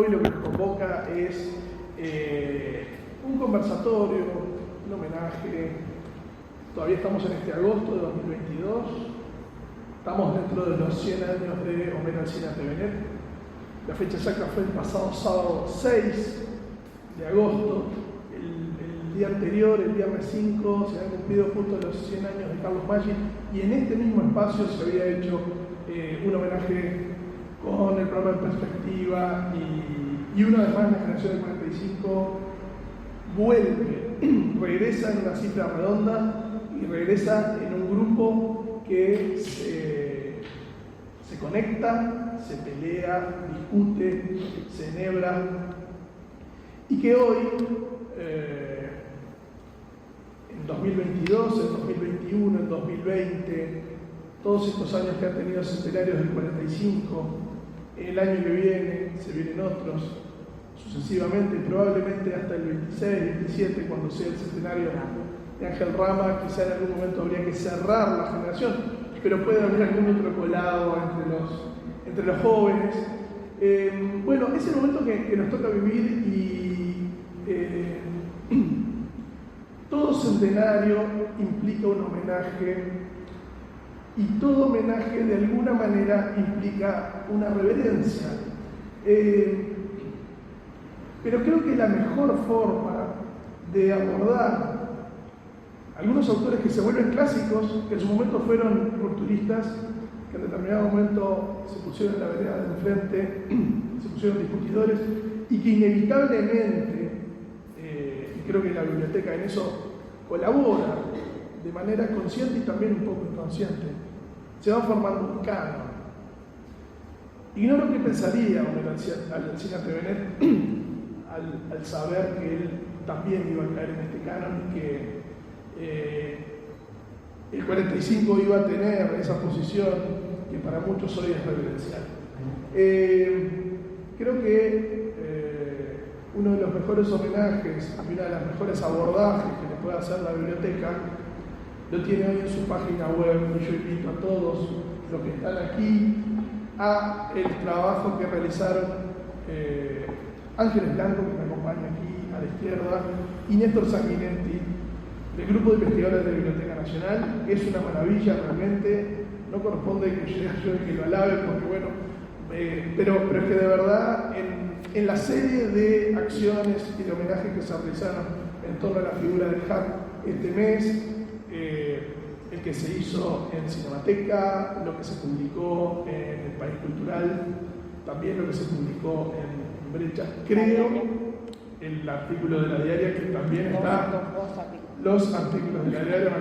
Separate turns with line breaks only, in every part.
hoy lo que nos convoca es un conversatorio, un homenaje. Todavía estamos en este agosto de 2022. Estamos dentro de los 100 años de Homero Alsina Tevenet. La fecha exacta fue el pasado sábado 6 de agosto. El día anterior, el viernes 5, se habían cumplido justo los 100 años de Carlos Maggi, y en este mismo espacio se había hecho un homenaje con el programa En Perspectiva, y una vez más la generación del 45 vuelve, regresa en una cifra redonda y regresa en un grupo que se conecta, se pelea, discute, se enhebra, y que hoy, en 2022, en 2021, en 2020, todos estos años que han tenido centenarios del 45, el año que viene, se vienen otros, sucesivamente, probablemente hasta el 26, 27, cuando sea el centenario de Ángel Rama, quizá en algún momento habría que cerrar la generación, pero puede haber algún otro colado entre los jóvenes. Bueno, es el momento que nos toca vivir, y todo centenario implica un homenaje, y todo homenaje de alguna manera implica una reverencia. Pero creo que la mejor forma de abordar algunos autores que se vuelven clásicos, que en su momento fueron culturistas, que en determinado momento se pusieron en la vereda del frente, se pusieron discutidores, y que inevitablemente, y creo que la biblioteca en eso colabora de manera consciente y también un poco inconsciente, se va formando un canon. Ignoro qué pensaría Homero Alsina Tevenet al saber que él también iba a caer en este canon, y que el 45 iba a tener esa posición que para muchos hoy es reverencial. Creo que uno de los mejores homenajes y una de las mejores abordajes que le puede hacer la biblioteca lo tiene hoy en su página web, y yo invito a todos los que están aquí a el trabajo que realizaron Ángeles Blanco, que me acompaña aquí a la izquierda, y Néstor Sanguinetti, del Grupo de Investigadores de la Biblioteca Nacional. Es una maravilla realmente, no corresponde que yo el que lo alabe, porque bueno, pero es que de verdad en la serie de acciones y de homenajes que se realizaron en torno a la figura del Hack este mes, el que se hizo en Cinemateca, lo que se publicó en El País Cultural, también lo que se publicó en Brecha, creo, el artículo de la diaria, que también está, los artículos de la diaria,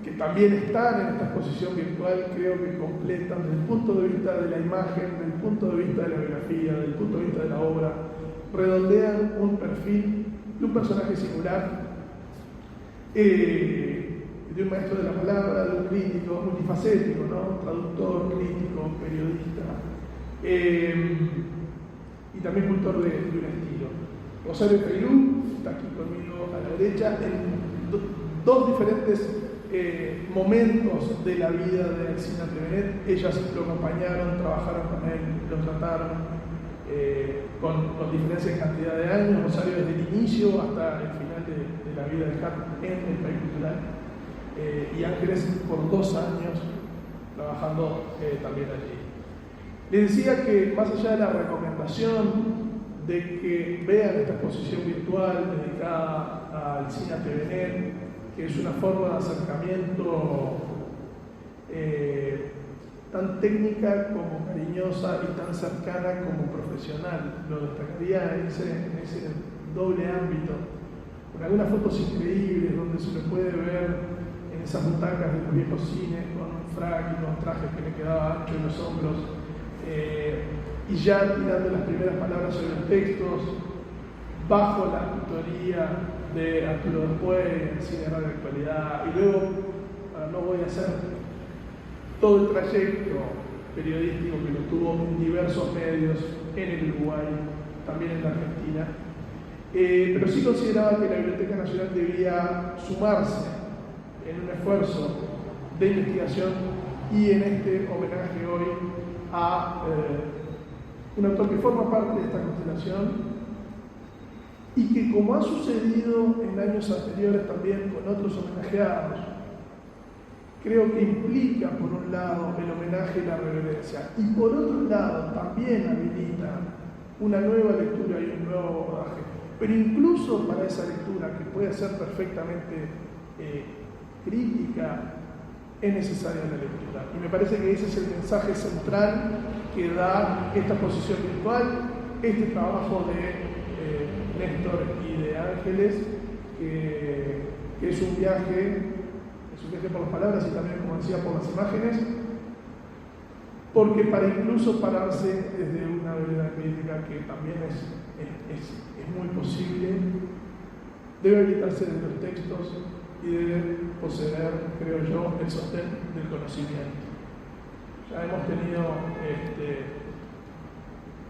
que también están en esta exposición virtual, creo que completan desde el punto de vista de la imagen, desde el punto de vista de la biografía, desde el punto de vista de la obra, redondean un perfil de un personaje singular, de un maestro de la palabra, de un crítico multifacético, ¿no? Traductor, crítico, periodista, y también cultor de un estilo. Rosario Peirú está aquí conmigo a la derecha, en dos diferentes momentos de la vida de Alsina Tevenet. Ellas lo acompañaron, trabajaron con él, lo trataron con diferencia en cantidad de años. Rosario desde el inicio hasta el final de la vida de Hack en El País Cultural, y Ángeles por 2 años trabajando también allí. Les decía que más allá de la recomendación de que vean esta exposición virtual dedicada a Alsina Tevenet, que es una forma de acercamiento tan técnica como cariñosa y tan cercana como profesional, lo destacaría en ese doble ámbito, con algunas fotos increíbles donde se le puede ver en esas butacas de los viejos cines con un frac y con trajes que le quedaba ancho en los hombros, y ya tirando las primeras palabras sobre los textos, bajo la tutoría de Arturo Después, en Cine Radio Actualidad, y luego, no voy a hacer todo el trayecto periodístico que lo tuvo en diversos medios en el Uruguay, también en la Argentina, pero sí consideraba que la Biblioteca Nacional debía sumarse en un esfuerzo de investigación, y en este homenaje hoy a un autor que forma parte de esta constelación y que, como ha sucedido en años anteriores también con otros homenajeados, creo que implica, por un lado, el homenaje y la reverencia, y por otro lado, también habilita una nueva lectura y un nuevo abordaje. Pero incluso para esa lectura, que puede ser perfectamente crítica, es necesaria la lectura. Y me parece que ese es el mensaje central que da esta exposición virtual, este trabajo de Néstor y de Ángeles, que es un viaje por las palabras y también, como decía, por las imágenes, porque para incluso pararse desde una vereda crítica, que también es muy posible, debe habilitarse desde los textos y debe poseer, creo yo, el sostén del conocimiento. Ya hemos tenido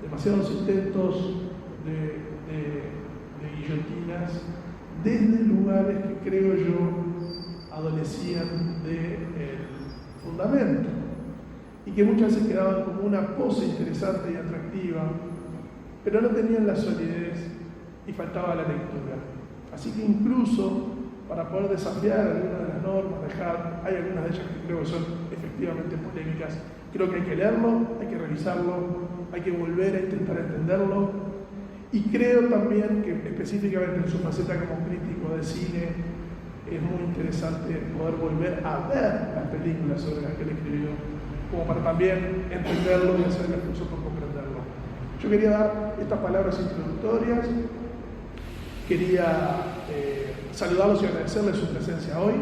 demasiados intentos de guillotinas desde lugares que, creo yo, adolecían del fundamento y que muchas veces quedaban como una pose interesante y atractiva, pero no tenían la solidez y faltaba la lectura. Así que incluso para poder desafiar algunas de las normas, hay algunas de ellas que creo que son efectivamente polémicas, creo que hay que leerlo, hay que revisarlo, hay que volver a intentar entenderlo, y creo también que específicamente en su faceta como crítico de cine es muy interesante poder volver a ver las películas sobre las que él escribió, como para también entenderlo y hacer el esfuerzo por comprenderlo. Yo quería dar estas palabras introductorias, quería saludarlos y agradecerles su presencia hoy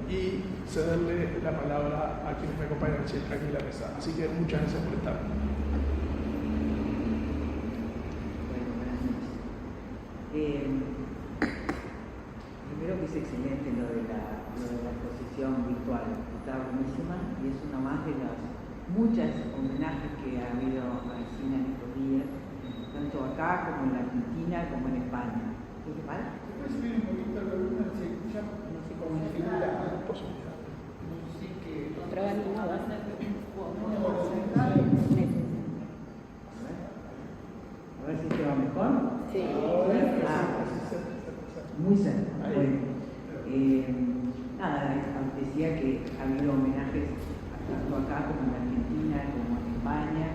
y cederle la palabra a quienes me acompañan aquí en la mesa. Así que muchas gracias por estar.
Primero que es excelente lo de la exposición virtual, está buenísima y es una más de las muchas homenajes que ha habido al cine en estos días, tanto acá como en la Argentina como en España. ¿Qué te parece?
Puede subir un poquito la luna, no sé cómo figura.
Posibilidad.
No sé qué.
Pero no va a ser
A ver si te va mejor.
Sí.
Muy cerca. Bueno, nada, decía que ha habido homenajes tanto acá como en Argentina como en España,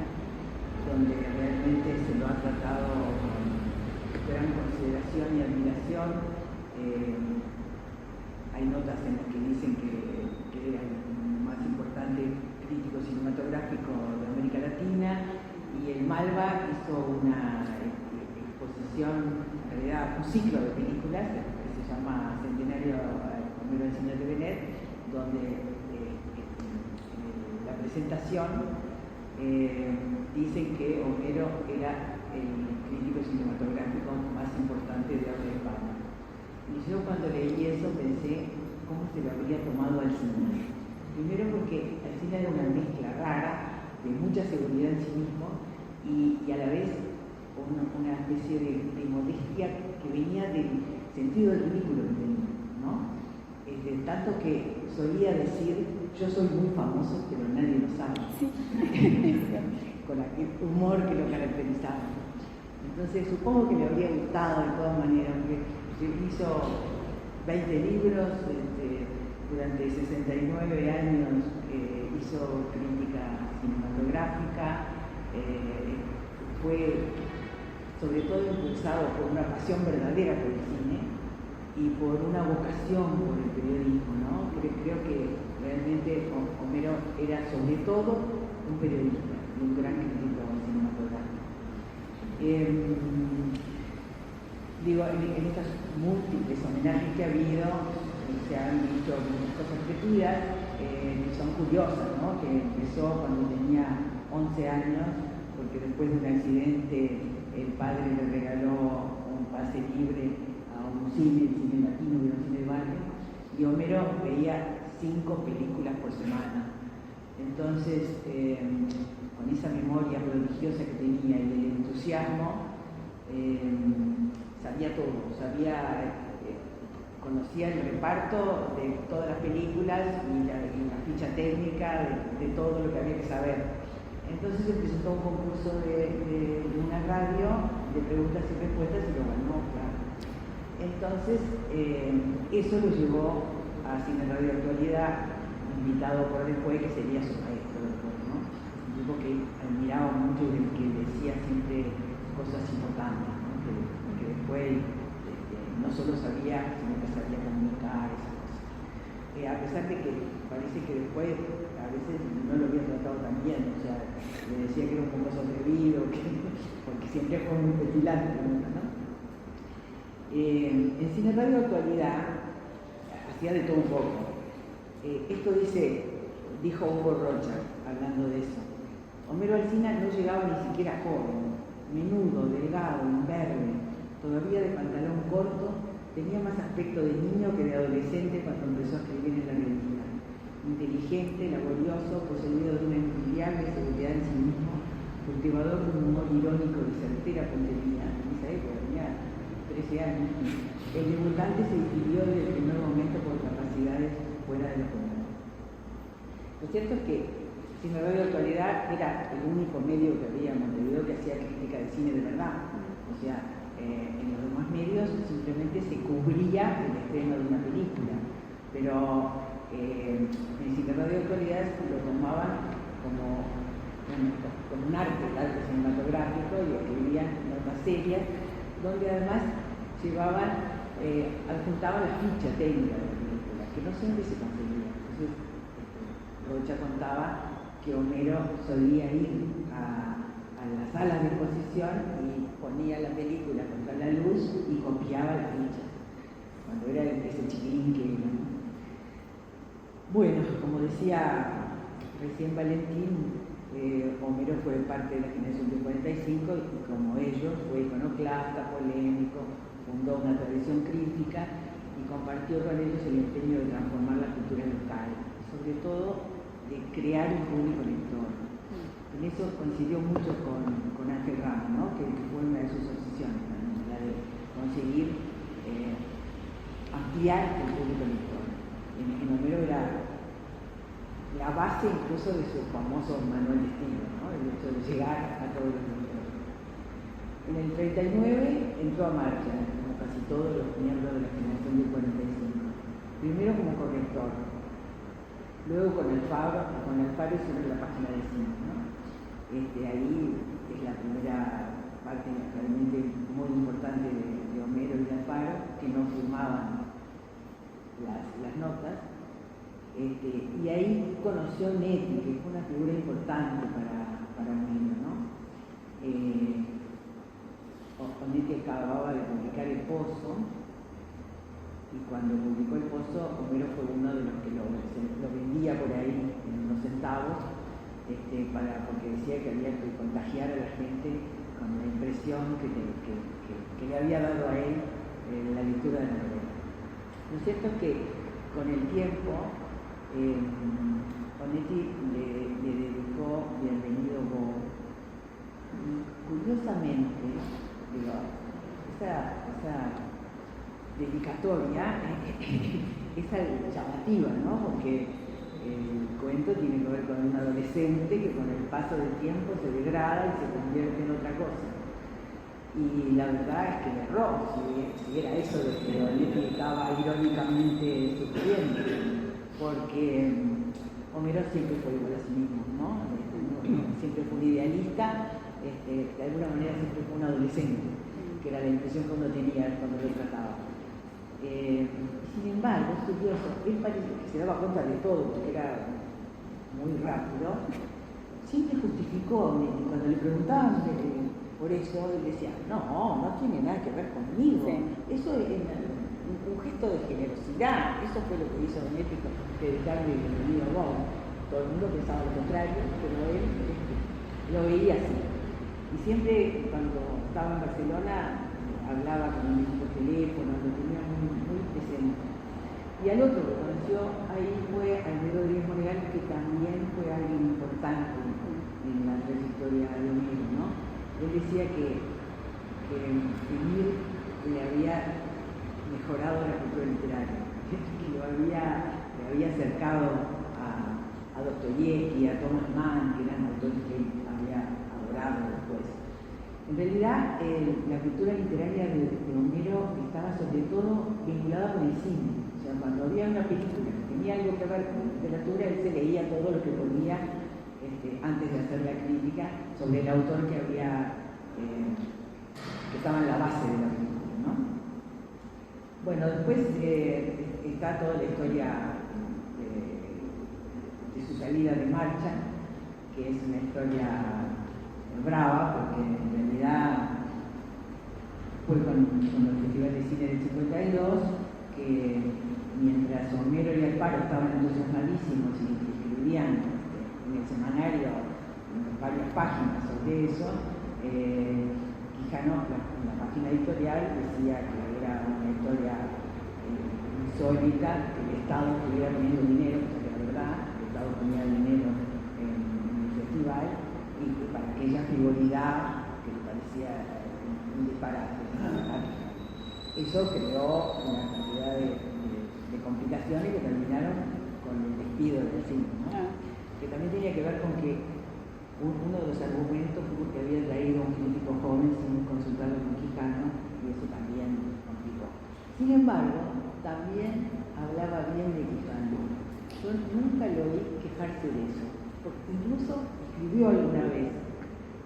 donde realmente se lo ha tratado con gran consideración y admiración. Hay notas en las que dicen que era el más importante crítico cinematográfico de América Latina, y el Malva hizo una exposición, en realidad un ciclo de películas que se llama Centenario Homero del Cine de Benet, donde la presentación dicen que Homero era el crítico cinematográfico más importante de habla hispana. Y yo cuando leí eso pensé cómo se lo habría tomado al cine. Primero porque el cine era una mezcla rara de mucha seguridad en sí mismo y a la vez una especie de modestia que venía del sentido del ridículo que tenía, ¿no? Tanto que solía decir, yo soy muy famoso, pero nadie lo sabe. Sí. Con aquel humor que lo caracterizaba. Entonces supongo que le habría gustado de todas maneras, porque hizo 20 libros, durante 69 años hizo crítica cinematográfica, fue sobre todo impulsado por una pasión verdadera por el cine y por una vocación por el periodismo, ¿no? Creo que realmente Homero era sobre todo un periodista y un gran crítico cinematográfico. En estas múltiples homenajes que ha habido, se han dicho muchas cosas repetidas, que son curiosas, ¿no? Que empezó cuando tenía 11 años, porque después de un accidente el padre le regaló un pase libre a un cine, el cine latino, y un cine de barrio, y Homero veía 5 películas por semana. Entonces, con esa memoria prodigiosa que tenía y el entusiasmo, sabía todo, conocía el reparto de todas las películas y la ficha técnica de todo lo que había que saber. Entonces se presentó un concurso de una radio de preguntas y respuestas y lo ganó, claro. Entonces, eso lo llevó a Cine Radio Actualidad, invitado por el juez, que sería su maestro después, ¿no? Un tipo que admiraba mucho y del que decía siempre cosas importantes, ¿no? Que después no solo sabía, sino que sabía comunicar, esas cosas. A pesar de que parece que después a veces no lo había tratado tan bien, o sea, le decía que era un poco atrevido, porque siempre fue muy petulante, ¿no? En Cine Radio Actualidad hacía de todo un poco. Esto dijo Hugo Rocha, hablando de eso. Homero Alsina no llegaba ni siquiera joven, menudo, delgado, imberbe, todavía de pantalón corto, tenía más aspecto de niño que de adolescente cuando empezó a escribir en la revista. Inteligente, laborioso, poseído de una envidiable seguridad en sí mismo, cultivador de un humor irónico y certera puntería. En esa época tenía 13 años. El debutante se distinguió desde el primer momento por capacidades fuera de lo común. Lo cierto es que Cine Radio Actualidad era el único medio que había en Montevideo que hacía crítica de cine de verdad. O sea, en los demás medios simplemente se cubría el estreno de una película, pero en Cine Radio Actualidad lo tomaban como un arte cinematográfico y escribían notas serias, donde además adjuntaban la ficha técnica de la película, que no siempre se conseguía. Entonces, Rocha contaba que Homero solía ir a las salas de exposición y ponía la película contra la luz y copiaba las fichas, cuando era ese chiquilín que era. Bueno, como decía recién Valentín, Homero fue parte de la generación del 45 y como ellos fue iconoclasta, polémico, fundó una tradición crítica y compartió con ellos el empeño de transformar la cultura local, sobre todo de crear un público lector. En eso coincidió mucho con Ángel Ramos, ¿no? que fue una de sus obsesiones también, la de conseguir ampliar el público lector. En Homero era la base incluso de su famoso manual de estilo, ¿no? El hecho de llegar a todos los lectores. En el 39 entró a marcha, como casi todos los miembros de la generación del 45. Primero como corrector, luego con Alfaro sobre la página de cine, ¿no? Ahí es la primera parte realmente muy importante de Homero y de Alfaro, que no firmaban las notas. Y ahí conoció a Netti, que fue una figura importante para Homero, ¿no? Netti acababa de publicar El Pozo, y cuando publicó El Pozo, Homero fue uno de los que lo vendía por ahí en unos centavos, porque decía que había que contagiar a la gente con la impresión que le había dado a él la lectura de la novela. Lo cierto es que con el tiempo Onetti le dedicó Bienvenido Bo. Curiosamente, esa dedicatoria es llamativa, ¿no? Porque el cuento tiene que ver con un adolescente que con el paso del tiempo se degrada y se convierte en otra cosa. Y la verdad es que le erró, si era eso de que Onetti estaba irónicamente sufriendo, porque Homero siempre fue igual a sí mismo, ¿no? Siempre fue un idealista, de alguna manera siempre fue un adolescente, que era la impresión que uno tenía cuando lo trataba. Sin embargo, es curioso, él parece que se daba cuenta de todo, porque era muy rápido, siempre justificó a Onetti. Cuando le preguntaban por eso, él decía, no tiene nada que ver conmigo, eso es un gesto de generosidad. Eso fue lo que hizo Onetti con dedicarle Bienvenido Bob. Todo el mundo pensaba lo contrario, pero él lo veía así. Y siempre cuando estaba en Barcelona hablaba con él por teléfono, lo tenía muy presente. Y al otro que conoció ahí fue Almedo Rodríguez Monegal, que también fue alguien importante en la trayectoria de Homero, ¿no? Él decía que Emir le había mejorado la cultura literaria, que le había acercado a Dostoyevsky, a Thomas Mann, que eran autores que él había adorado después. En realidad, la cultura literaria de Homero estaba sobre todo vinculada con el cine. O sea, cuando había una película que tenía algo que ver con literatura, él se leía todo lo que podía antes de hacer la crítica sobre el autor que estaba en la base de la película, ¿no? Bueno, después está toda la historia de su salida de marcha, que es una historia brava, porque en realidad fue con el Festival de Cine del 52, que mientras Homero y Alfaro estaban entusiasmadísimos y escribían en el semanario varias páginas sobre eso, Quijano, en la página editorial, decía que era una historia insólita, que el Estado estuviera poniendo dinero, porque la verdad, el Estado ponía dinero en el festival, y para aquella frivolidad que le parecía un disparate. Eso creó una cantidad de complicaciones que terminaron con el despido del cine, ¿no? Que también tenía que ver con que uno de los argumentos fue que había traído a un crítico joven sin consultarlo con Quijano, y eso también complicó. Sin embargo, también hablaba bien de Quijano. Yo nunca lo oí quejarse de eso, porque incluso escribió alguna vez,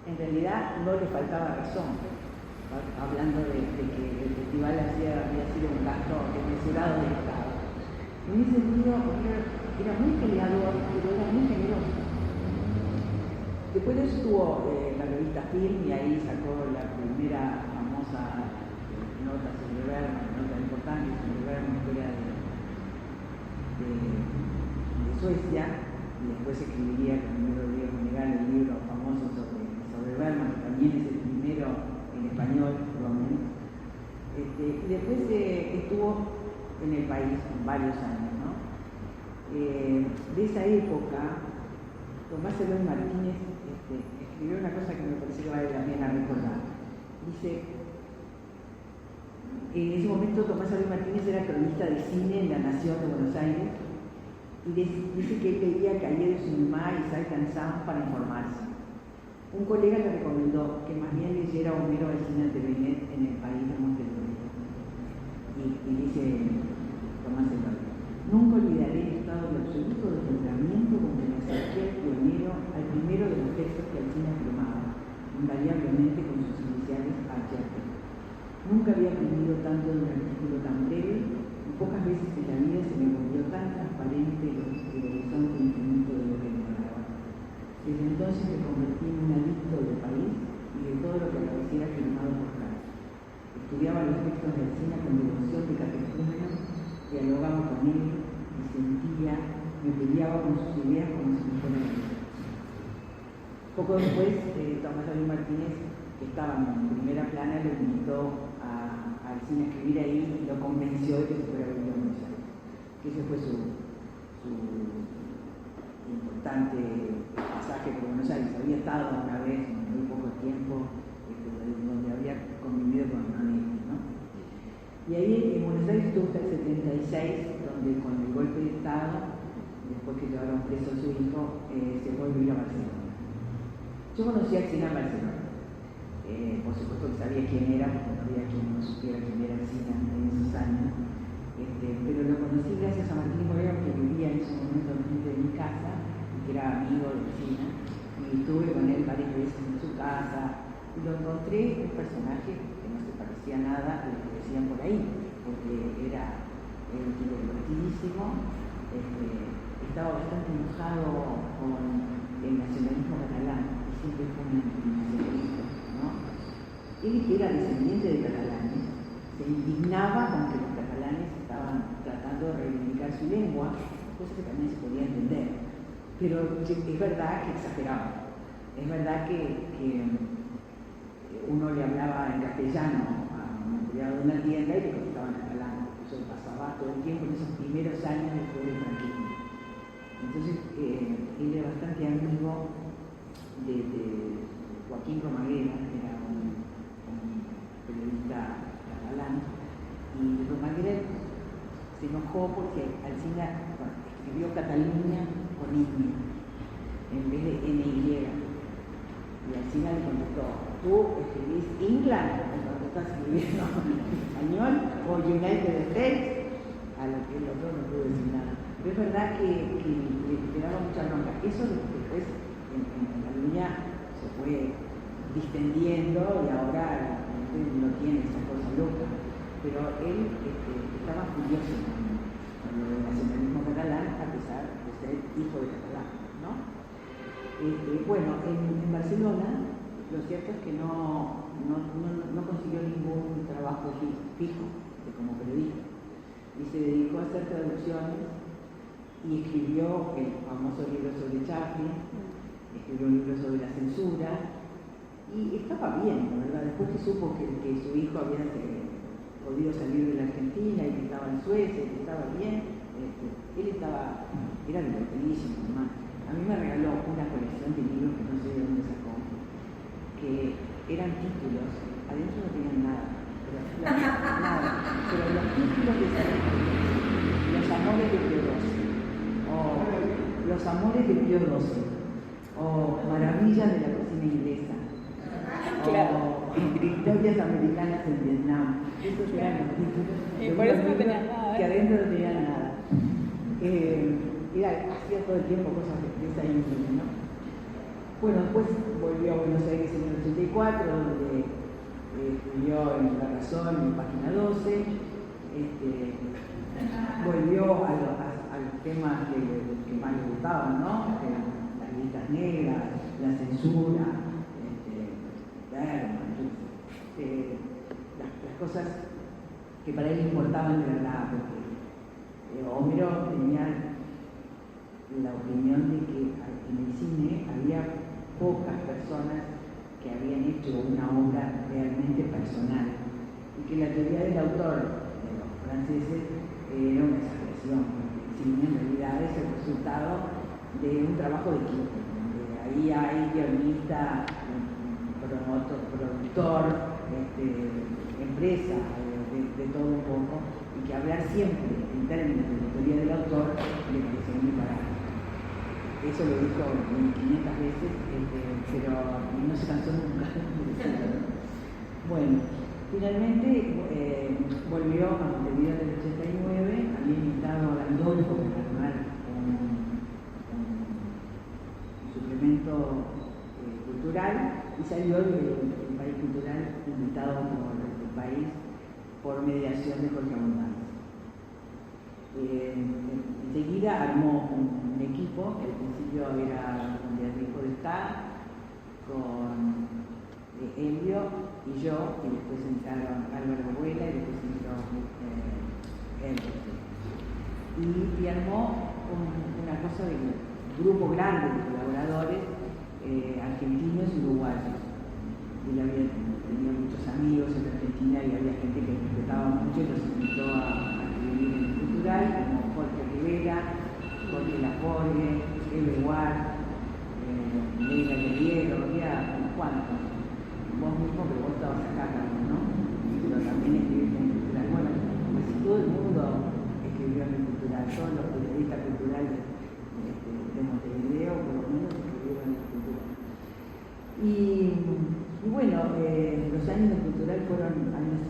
en realidad no le faltaba razón, hablando de que el festival había sido un gasto desmesurado del Estado. En ese sentido, era muy peleador, pero era muy generoso. Después de eso estuvo la revista Film, y ahí sacó la primera famosa nota sobre Bergman, nota importante sobre Bergman, que era de Suecia, y después escribiría con el libro de Diego Monegal el libro famoso sobre Bergman, que también es el primero en español, y después estuvo en el país varios años, ¿no? De esa época, Tomás Eloy Martínez escribió una cosa que me parece que vale la pena recordar. Dice, en ese momento Tomás Eloy Martínez era cronista de cine en La Nación de Buenos Aires, y dice que él leía Cahiers du Cinema y Sight and Sound para informarse. Un colega le recomendó que más bien leyera Homero al cine de Benet en el país de Montevideo. Y dice Tomás Eloy, nunca olvidaré el estado de absoluto deslumbramiento con que me acerqué al pionero, al primero de los textos que Alsina firmaba, invariablemente con sus iniciales HT. Nunca había aprendido tanto de un artículo tan breve, y pocas veces en la vida se me volvió tan transparente el horizonte infinito de lo que me hablaba. Desde entonces me convertí en un adicto del país y de todo lo que apareciera firmado por Carlos. Estudiaba los textos de Alsina con devoción de catecúmeno, dialogaba con él, me sentía, me peleaba con sus ideas como si me fuera la vida. Poco después, Tomás Eloy Martínez, que estaba en primera plana, lo invitó a Alsina a escribir ahí y lo convenció de que se fuera a vivir a Buenos Aires. Que ese fue su importante pasaje por Buenos Aires. Había estado una vez, en muy poco tiempo, donde había convivido con Manetti, ¿no? Y ahí en Buenos Aires estuvo hasta el 76, donde con el golpe de Estado, después que llevaron preso a su hijo, se fue a vivir a Barcelona. Yo conocí a Alsina en Barcelona. Por supuesto que sabía quién era, porque no había quien no supiera quién era Alsina en esos años. Pero lo conocí gracias a Martín Moreno, que vivía en ese momento enfrente de mi casa, y que era amigo de Alsina, y estuve con él varias veces en su casa, y lo encontré un personaje que no se parecía nada a lo que decían por ahí, porque era un tipo divertidísimo, estaba bastante enojado con el nacionalismo catalán, y siempre fue un nacionalista, ¿no? Él, que era descendiente de catalanes, se indignaba con que los catalanes estaban tratando de reivindicar su lengua, cosa que también se podía entender, pero es verdad que exageraba. Es verdad que uno le hablaba en castellano a un empleado de una tienda y le contestaba en catalán. Eso pasaba todo el tiempo en esos primeros años después del franquismo. Entonces, él era bastante amigo de Joaquín Romaguera, que era un periodista catalán, y Romaguera se enojó porque Alsina escribió Cataluña con niña, en vez de NY. Y al final le contestó, ¿tú escribís England cuando estás escribiendo español o United States? A lo que el otro no pudo decir nada. Pero es verdad que le daba mucha bronca. Eso después en Cataluña se fue distendiendo y ahora la gente no tiene esa cosa loca. Pero él estaba furioso con lo del nacionalismo catalán, a pesar de ser hijo de catalán, ¿no? Bueno, en Barcelona lo cierto es que no consiguió ningún trabajo fijo como periodista y se dedicó a hacer traducciones y escribió el famoso libro sobre Chaplin, escribió un libro sobre la censura y estaba bien, la verdad. Después que supo que su hijo había podido salir de la Argentina y que estaba en Suecia y que estaba bien, él era divertidísimo, además. A mí me regaló una colección de libros que no sé de dónde sacó, que eran títulos, adentro no tenían nada, pero los títulos decían Los amores de Pío XII, o Los amores de Pío XII, o Maravillas de la cocina inglesa, o Historias americanas en Vietnam. Esos eran los títulos.
Y por eso no tenían nada.
Que adentro no tenían nada. Hacía todo el tiempo cosas de esa índole, ¿no? Bueno, después volvió a Buenos Aires en el 84, donde escribió en La Razón, en Página 12, volvió a los temas que más le gustaban, ¿no? Las listas negras, la censura, las cosas que para él importaban de verdad, porque Homero tenía la opinión de que en el cine había pocas personas que habían hecho una obra realmente personal y que la teoría del autor de los franceses era una exageración, porque el cine en realidad es el resultado de un trabajo de equipo, donde ahí hay guionista, productor, empresa, de todo un poco, y que hablar siempre en términos de la teoría del autor le parecía muy barato. Eso lo dijo 500 veces, pero no se cansó nunca de decirlo. Bueno, finalmente volvió a Montevideo en el 89, había invitado a Gandolfo para armar un suplemento cultural y salió del País Cultural invitado por el país por mediación de Jorge Abundante. Enseguida armó un equipo, que al principio era con Beatriz Podestá, con Elvio y yo, y después entraron Álvaro Abuela y después entró Elvio. Y armó una cosa de un grupo grande de colaboradores argentinos y uruguayos. Él tenía muchos amigos en Argentina y había gente que respetaba mucho y los invitó a escribir en el cultural, como Jorge Rivera, Jorge Laforgue, Eve Ward, Leila Guerriero, había unos cuantos. Vos mismo, pero vos estabas acá, Carlos, ¿no? Pero también escribiste en el cultural. Bueno, casi todo el mundo escribió en el cultural, todos los periodistas culturales de Montevideo, por lo menos, escribieron en el cultural. Y bueno, los años del cultural fueron años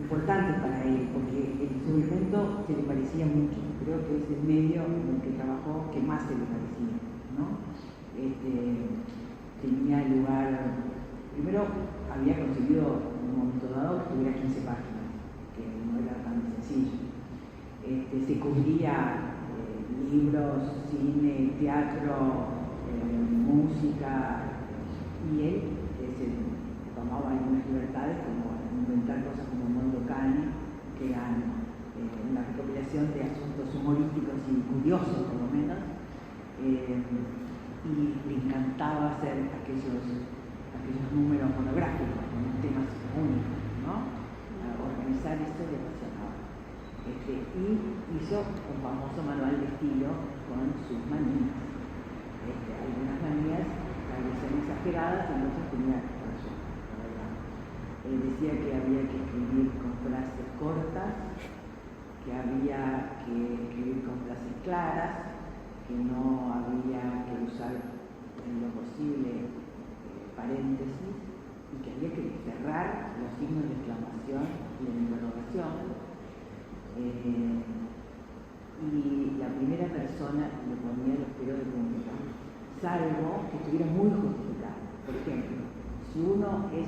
importantes para él, porque el suplemento se le parecía mucho. Creo que es el medio en el que trabajó que más se le parecía, ¿no? Tenía lugar, primero había conseguido en un momento dado que tuviera 15 páginas, que no era tan sencillo. Se cubría libros, cine, teatro, música, y él se tomaba algunas libertades, como inventar cosas como Mondo Cane, que eran una recopilación de asuntos humorísticos y curiosos, por lo menos, y le encantaba hacer aquellos números monográficos con temas únicos, ¿no? Organizar eso le apasionaba. Y hizo un famoso manual de estilo con sus manías. Algunas manías parecían exageradas y otras tenían razón, la verdad. Él decía que había que escribir con frases cortas, que había que escribir con frases claras, que no paréntesis y que había que cerrar los signos de exclamación y de interrogación. Y la primera persona le ponía los pelos de punta, salvo que estuviera muy justificado. Por ejemplo, si uno es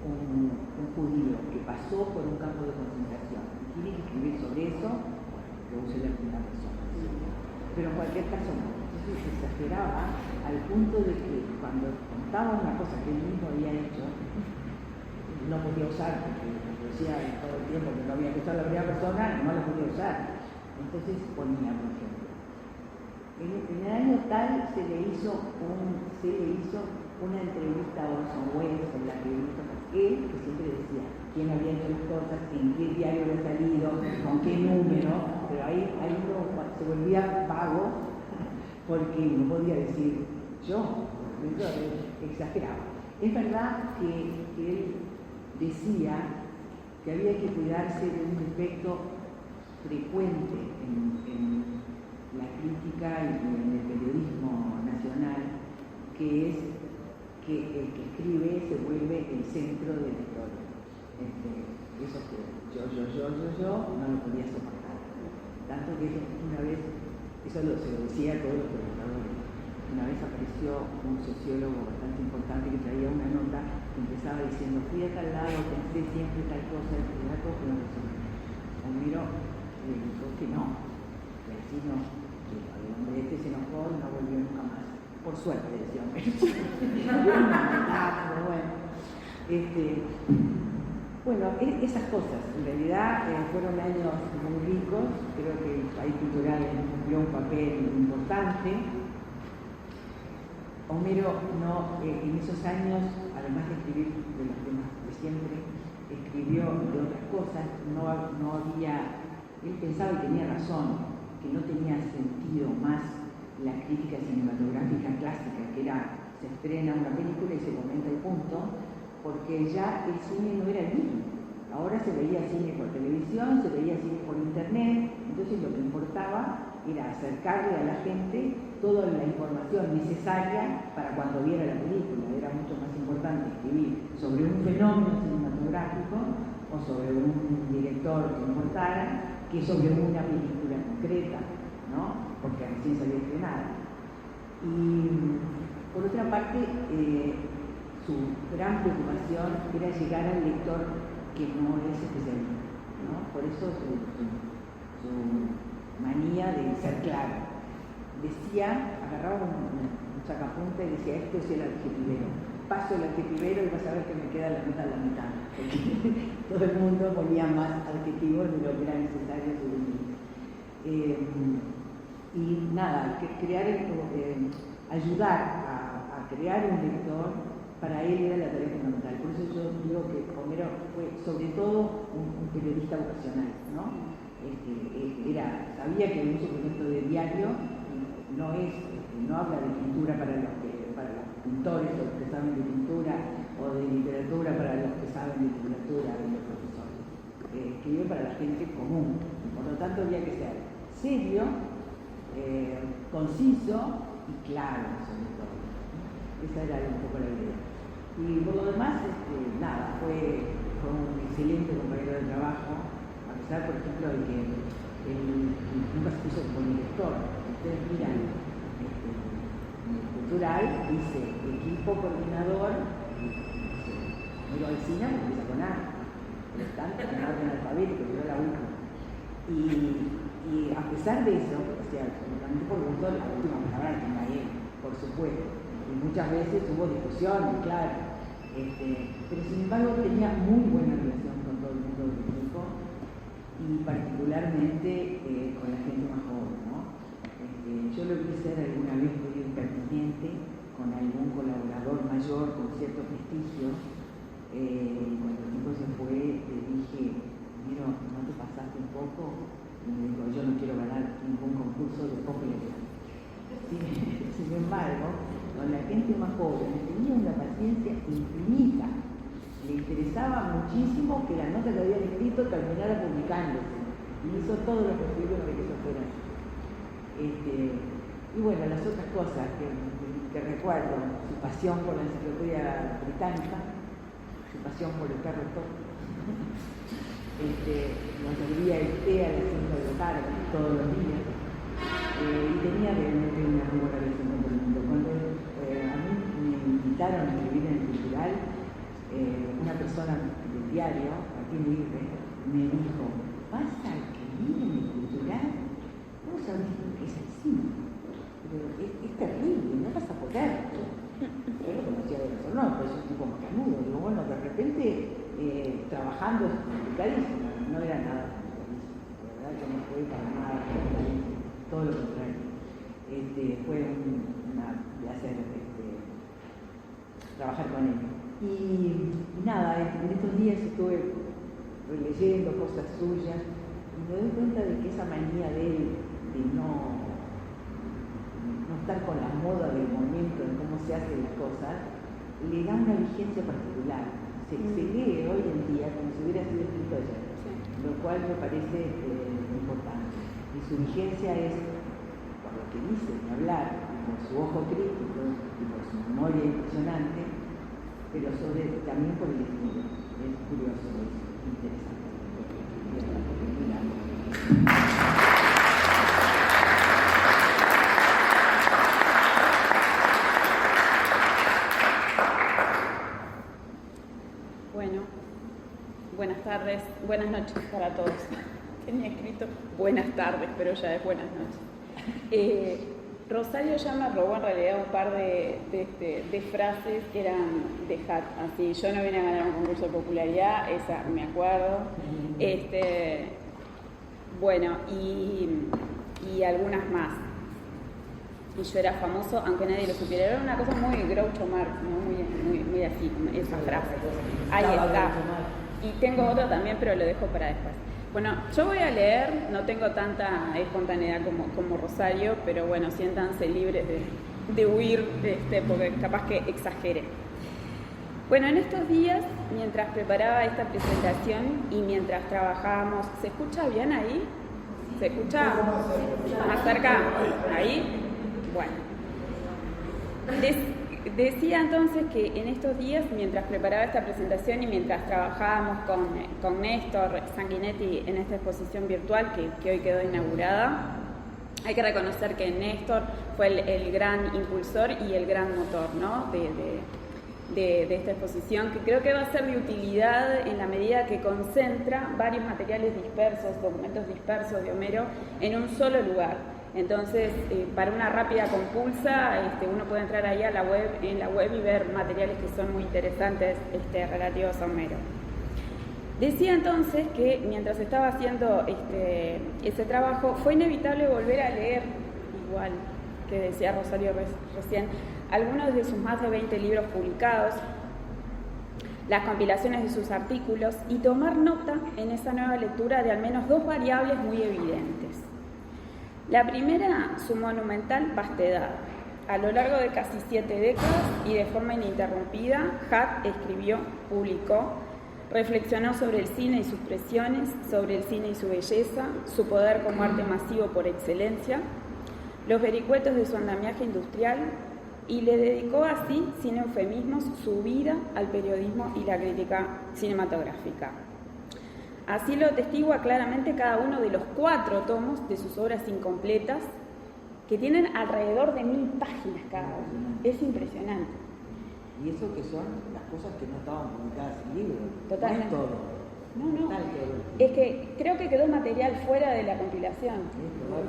un judío que pasó por un campo de concentración y tiene que escribir sobre eso, bueno, que use la primera persona. Pero en cualquier caso no. Entonces se exageraba al punto de que cuando contaba una cosa que él mismo había hecho, no podía usar, porque decía todo el tiempo que no había que usar la primera persona, no la podía usar. Entonces ponía, por ejemplo, en el año tal se le hizo una entrevista a Orson Welles en la revista, él que siempre decía quién había hecho las cosas, en qué diario había salido, con qué número, pero ahí uno se volvía vago porque no podía decir yo, exageraba. Es verdad que él decía que había que cuidarse de un defecto frecuente en la crítica y en el periodismo nacional, que es que el que escribe se vuelve el centro de la historia. Eso que yo no lo podía soportar. Tanto que una vez, eso se lo decía a todos los profesores, una vez apareció un sociólogo bastante importante que traía una nota que empezaba diciendo, fui a tal lado, pensé siempre tal cosa, tal cosa, pero no resulta. Homero le dijo que no, que así no, que el hombre este se enojó y no volvió nunca más. Por suerte, decía Homero. Bueno, esas cosas, en realidad fueron años muy ricos, creo que el país cultural cumplió un papel importante. Homero en esos años, además de escribir de los temas de siempre, escribió de otras cosas, no había, él pensaba y tenía razón, que no tenía sentido más la crítica cinematográfica clásica, que era, se estrena una película y se comenta y punto, porque ya el cine no era el mismo. Ahora se veía cine por televisión, se veía cine por internet, entonces lo que importaba era acercarle a la gente toda la información necesaria para cuando viera la película. Era mucho más importante escribir sobre un fenómeno cinematográfico o sobre un director que importara que sobre una película concreta, ¿no? Porque recién se había estrenado. Y por otra parte, su gran preocupación era llegar al lector que no es especialista, ¿no? Por eso su manía de ser claro. Decía, agarraba un sacapunta y decía, esto es el adjetivero. Paso el adjetivero y vas a ver que me queda la mitad. Porque todo el mundo ponía más adjetivos de lo que era necesario subir. Y nada, ayudar a crear un lector, para él era la tarea fundamental. Por eso yo digo que Homero fue sobre todo un periodista vocacional, ¿no? Sabía que un suplemento de diario no habla de pintura para los pintores o los que saben de pintura, o de literatura para los que saben de literatura, de los profesores. Escribe para la gente común. Por lo tanto había que ser serio, conciso y claro, sobre todo. Esa era un poco la idea. Y por lo demás, fue un excelente compañero de trabajo, a pesar, por ejemplo, de que nunca se puso como director. Ustedes miran, en el cultural dice equipo coordinador, no iba al cine porque empieza con A, por lo tanto, en orden alfabético, yo era la última. Y a pesar de eso, o sea, absolutamente por gusto, la última palabra la tenía él, por supuesto. Y muchas veces hubo discusiones, claro. Pero sin embargo tenía muy buena relación con todo el mundo del equipo y particularmente con la gente más joven, ¿no? Yo lo vi ser alguna vez muy impertinente con algún colaborador mayor con cierto prestigio. Cuando el tipo se fue, le dije, mira, ¿no te pasaste un poco? Y me dijo, yo no quiero ganar ningún concurso de popularidad. Sin embargo, con la gente más joven tenía una paciencia infinita. Le interesaba muchísimo que la nota que habían escrito terminara publicándose. Y hizo todo lo posible para que eso fuera así. Y bueno, las otras cosas que recuerdo, su pasión por la enciclopedia británica, su pasión por el perro Top, nos servía el té a las 5 de la tarde todos los días, y tenía realmente una muy buena relación con todo el mundo. Cuando a mí me invitaron a escribir en el Cultural, una persona del diario, Martín Aguirre, me dijo: ¿vas a escribir en el Cultural? No sabes lo que es el cine, pero es terrible, no vas a poder. Yo lo conocía de eso, no, pero es un tipo macanudo. Digo, bueno, de repente trabajando es complicadísimo, no era nada complicadísimo, la verdad que no fue para nada complicadísimo, todo lo contrario. Fue un placer trabajar con él. Y nada, en estos días estuve releyendo cosas suyas y me doy cuenta de que esa manía de él de no estar con la moda del momento, en cómo se hacen las cosas, le da una vigencia particular. Se lee hoy en día como si hubiera sido escrito ayer, lo cual me parece importante. Y su vigencia es por lo que dice, hablar, por su ojo crítico y por su memoria impresionante, pero también por el estilo. Es curioso, es interesante.
Bueno, buenas tardes, buenas noches para todos. Tenía escrito buenas tardes, pero ya es buenas noches. Rosario ya me robó en realidad un par de frases que eran de Hat, así: yo no vine a ganar un concurso de popularidad, esa me acuerdo. Bueno, y algunas más. Y yo era famoso, aunque nadie lo supiera. Era una cosa muy Groucho Marx, ¿no? muy así, esa frase. Ahí está. Y tengo otra también, pero lo dejo para después. Bueno, yo voy a leer, no tengo tanta espontaneidad como Rosario, pero bueno, siéntanse libres de huir, porque capaz que exagere. Bueno, en estos días, mientras preparaba esta presentación y mientras trabajábamos, ¿se escucha bien ahí? ¿Se escucha más cerca? ¿Ahí? Bueno. Decía entonces que en estos días, mientras preparaba esta presentación y mientras trabajábamos con Néstor Sanguinetti en esta exposición virtual que hoy quedó inaugurada, hay que reconocer que Néstor fue el gran impulsor y el gran motor, ¿no? de esta exposición, que creo que va a ser de utilidad en la medida que concentra varios materiales dispersos, documentos dispersos de Homero en un solo lugar. Entonces, para una rápida compulsa, uno puede entrar ahí en la web y ver materiales que son muy interesantes relativos a Homero. Decía entonces que mientras estaba haciendo ese trabajo, fue inevitable volver a leer, igual que decía Rosario recién, algunos de sus más de 20 libros publicados, las compilaciones de sus artículos, y tomar nota en esa nueva lectura de al menos dos variables muy evidentes. La primera, su monumental vastedad. A lo largo de casi 7 décadas y de forma ininterrumpida, Hat escribió, publicó, reflexionó sobre el cine y sus presiones, sobre el cine y su belleza, su poder como arte masivo por excelencia, los vericuetos de su andamiaje industrial, y le dedicó así, sin eufemismos, su vida al periodismo y la crítica cinematográfica. Así lo atestigua claramente cada uno de los 4 tomos de sus obras incompletas, que tienen alrededor de 1000 páginas cada uno. Es impresionante.
Y eso que son las cosas que no estaban publicadas en libro.
Totalmente.
No es todo.
No.
Tal que...
Es que creo que quedó material fuera de la compilación,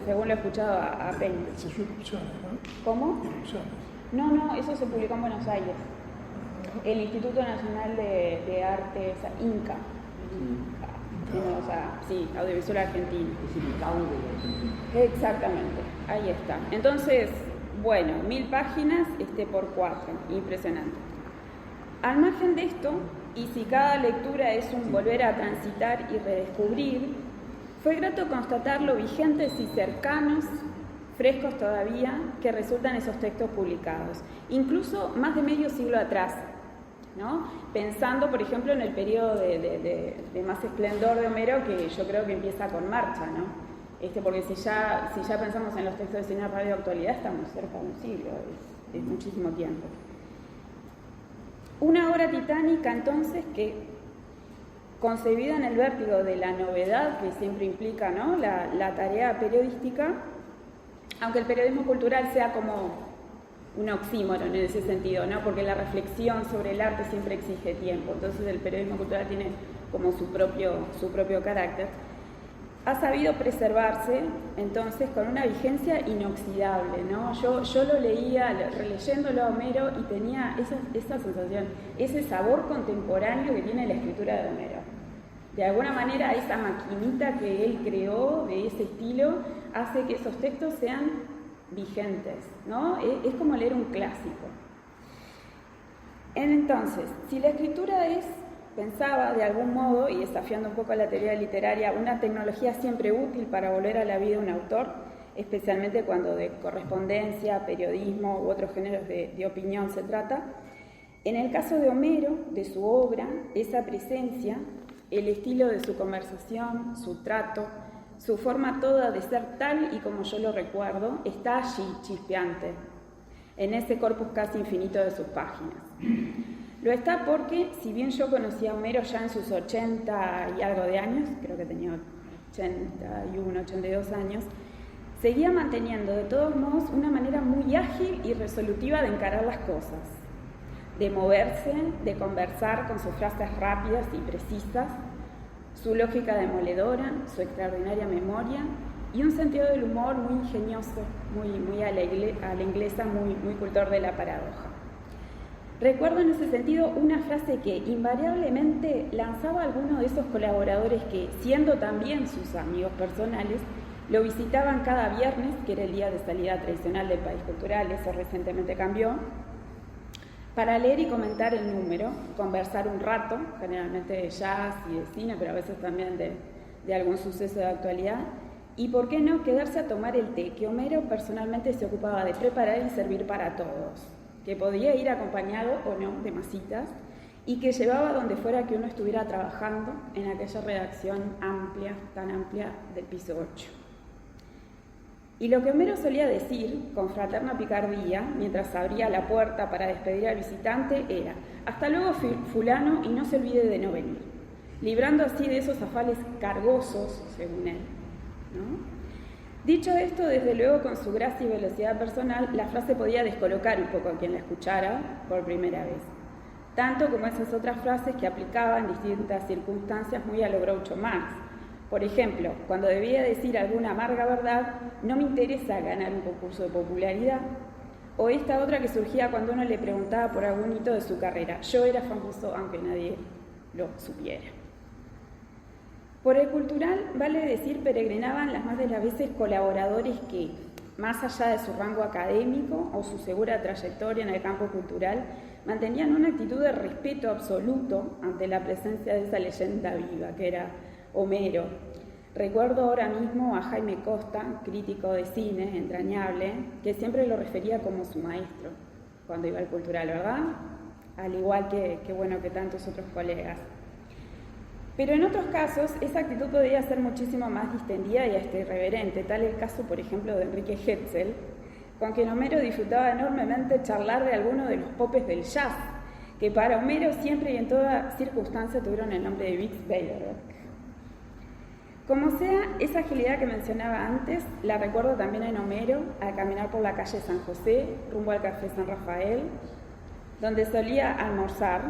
según lo he escuchado a Peña.
Eso fue Erupciones, ¿no?
¿Cómo?
Erupciones.
No, eso se publicó en Buenos Aires. El Instituto Nacional de Artes, INCA. Sí, Audiovisual Argentino.
Es el ICAU de la Argentina.
Exactamente, ahí está. Entonces, bueno, 1000 páginas por 4, impresionante. Al margen de esto, y si cada lectura es un volver a transitar y redescubrir, fue grato constatar lo vigentes y cercanos, frescos todavía, que resultan esos textos publicados, incluso más de medio siglo atrás, ¿no? Pensando, por ejemplo, en el periodo de más esplendor de Homero, que yo creo que empieza con Marcha, ¿no? porque si ya pensamos en los textos de cine de radio de actualidad, estamos cerca de un siglo, es muchísimo tiempo. Una obra titánica, entonces, que concebida en el vértigo de la novedad que siempre implica, ¿no?, la tarea periodística, aunque el periodismo cultural sea como un oxímoron en ese sentido, ¿no?, porque la reflexión sobre el arte siempre exige tiempo, entonces el periodismo cultural tiene como su propio carácter. Ha sabido preservarse, entonces, con una vigencia inoxidable, ¿no? Yo lo leía, releyéndolo a Homero, y tenía esa sensación, ese sabor contemporáneo que tiene la escritura de Homero. De alguna manera, esa maquinita que él creó, de ese estilo, hace que esos textos sean vigentes, ¿no? Es como leer un clásico. Entonces, si la escritura pensaba de algún modo, y desafiando un poco la teoría literaria, una tecnología siempre útil para volver a la vida de un autor, especialmente cuando de correspondencia, periodismo u otros géneros de opinión se trata. En el caso de Homero, de su obra, esa presencia, el estilo de su conversación, su trato, su forma toda de ser tal y como yo lo recuerdo, está allí, chispeante, en ese corpus casi infinito de sus páginas. Lo está porque, si bien yo conocí a Homero ya en sus 80 y algo de años, creo que tenía 81, 82 años, seguía manteniendo de todos modos una manera muy ágil y resolutiva de encarar las cosas, de moverse, de conversar con sus frases rápidas y precisas, su lógica demoledora, su extraordinaria memoria y un sentido del humor muy ingenioso, muy a la inglesa, muy cultor de la paradoja. Recuerdo en ese sentido una frase que invariablemente lanzaba a alguno de esos colaboradores que, siendo también sus amigos personales, lo visitaban cada viernes, que era el día de salida tradicional del País Cultural, eso recientemente cambió, para leer y comentar el número, conversar un rato, generalmente de jazz y de cine, pero a veces también de algún suceso de actualidad, y por qué no quedarse a tomar el té, que Homero personalmente se ocupaba de preparar y servir para todos, que podía ir acompañado o no de masitas, y que llevaba donde fuera que uno estuviera trabajando en aquella redacción tan amplia del piso 8. Y lo que Homero solía decir, con fraterna picardía, mientras abría la puerta para despedir al visitante, era: «Hasta luego, fulano, y no se olvide de no venir», librando así de esos afales cargosos, según él, ¿no? Dicho esto, desde luego con su gracia y velocidad personal, la frase podía descolocar un poco a quien la escuchara por primera vez, tanto como esas otras frases que aplicaba en distintas circunstancias muy a lo Groucho Marx. Por ejemplo, cuando debía decir alguna amarga verdad: «No me interesa ganar un concurso de popularidad», o esta otra que surgía cuando uno le preguntaba por algún hito de su carrera: «Yo era famoso aunque nadie lo supiera». Por el cultural, vale decir, peregrinaban las más de las veces colaboradores que, más allá de su rango académico o su segura trayectoria en el campo cultural, mantenían una actitud de respeto absoluto ante la presencia de esa leyenda viva que era Homero. Recuerdo ahora mismo a Jaime Costa, crítico de cine entrañable, que siempre lo refería como su maestro cuando iba al cultural, ¿verdad? Al igual que tantos otros colegas. Pero en otros casos, esa actitud podría ser muchísimo más distendida y hasta irreverente, tal el caso, por ejemplo, de Enrique Hetzel, con quien Homero disfrutaba enormemente charlar de alguno de los popes del jazz, que para Homero siempre y en toda circunstancia tuvieron el nombre de Bix Beiderbecke. Como sea, esa agilidad que mencionaba antes, la recuerdo también en Homero, al caminar por la calle San José, rumbo al Café San Rafael, donde solía almorzar.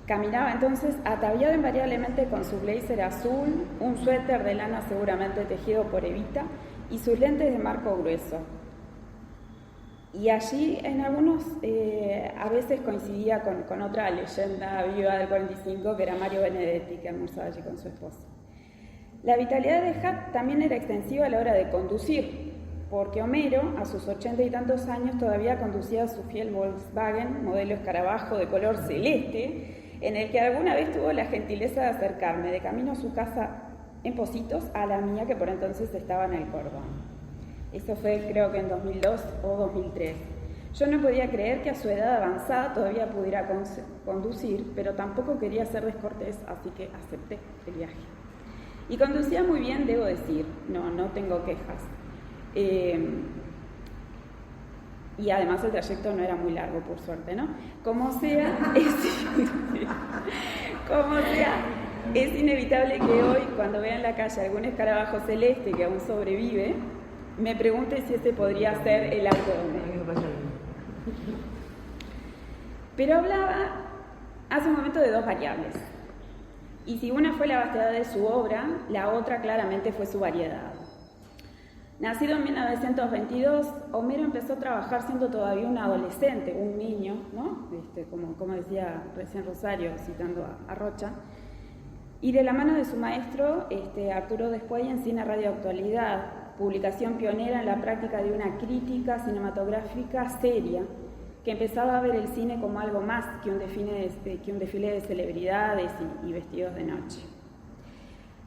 Caminaba entonces ataviado invariablemente con su blazer azul, un suéter de lana seguramente tejido por Evita y sus lentes de marco grueso. Y allí en algunos a veces coincidía con otra leyenda viva del 45, que era Mario Benedetti, que almorzaba allí con su esposa. La vitalidad de Hatt también era extensiva a la hora de conducir, porque Homero, a sus 80 y tantos años, todavía conducía su fiel Volkswagen, modelo escarabajo de color celeste, en el que alguna vez tuvo la gentileza de acercarme de camino a su casa en Pocitos a la mía, que por entonces estaba en el Cordón. Eso fue, creo que en 2002 o 2003. Yo no podía creer que a su edad avanzada todavía pudiera conducir, pero tampoco quería ser descortés, así que acepté el viaje. Y conducía muy bien, debo decir, no tengo quejas. Y además el trayecto no era muy largo, por suerte, ¿no? Como sea, es inevitable que hoy, cuando vea en la calle algún escarabajo celeste que aún sobrevive, me pregunte si ese podría ser el auto de Homero. Pero hablaba hace un momento de dos variables. Y si una fue la vastedad de su obra, la otra claramente fue su variedad. Nacido en 1922, Homero empezó a trabajar siendo todavía un adolescente, un niño, ¿no? Como decía recién Rosario, citando a Rocha, y de la mano de su maestro, Arturo Despuey, en Cine Radio Actualidad, publicación pionera en la práctica de una crítica cinematográfica seria, que empezaba a ver el cine como algo más que un desfile de celebridades y vestidos de noche.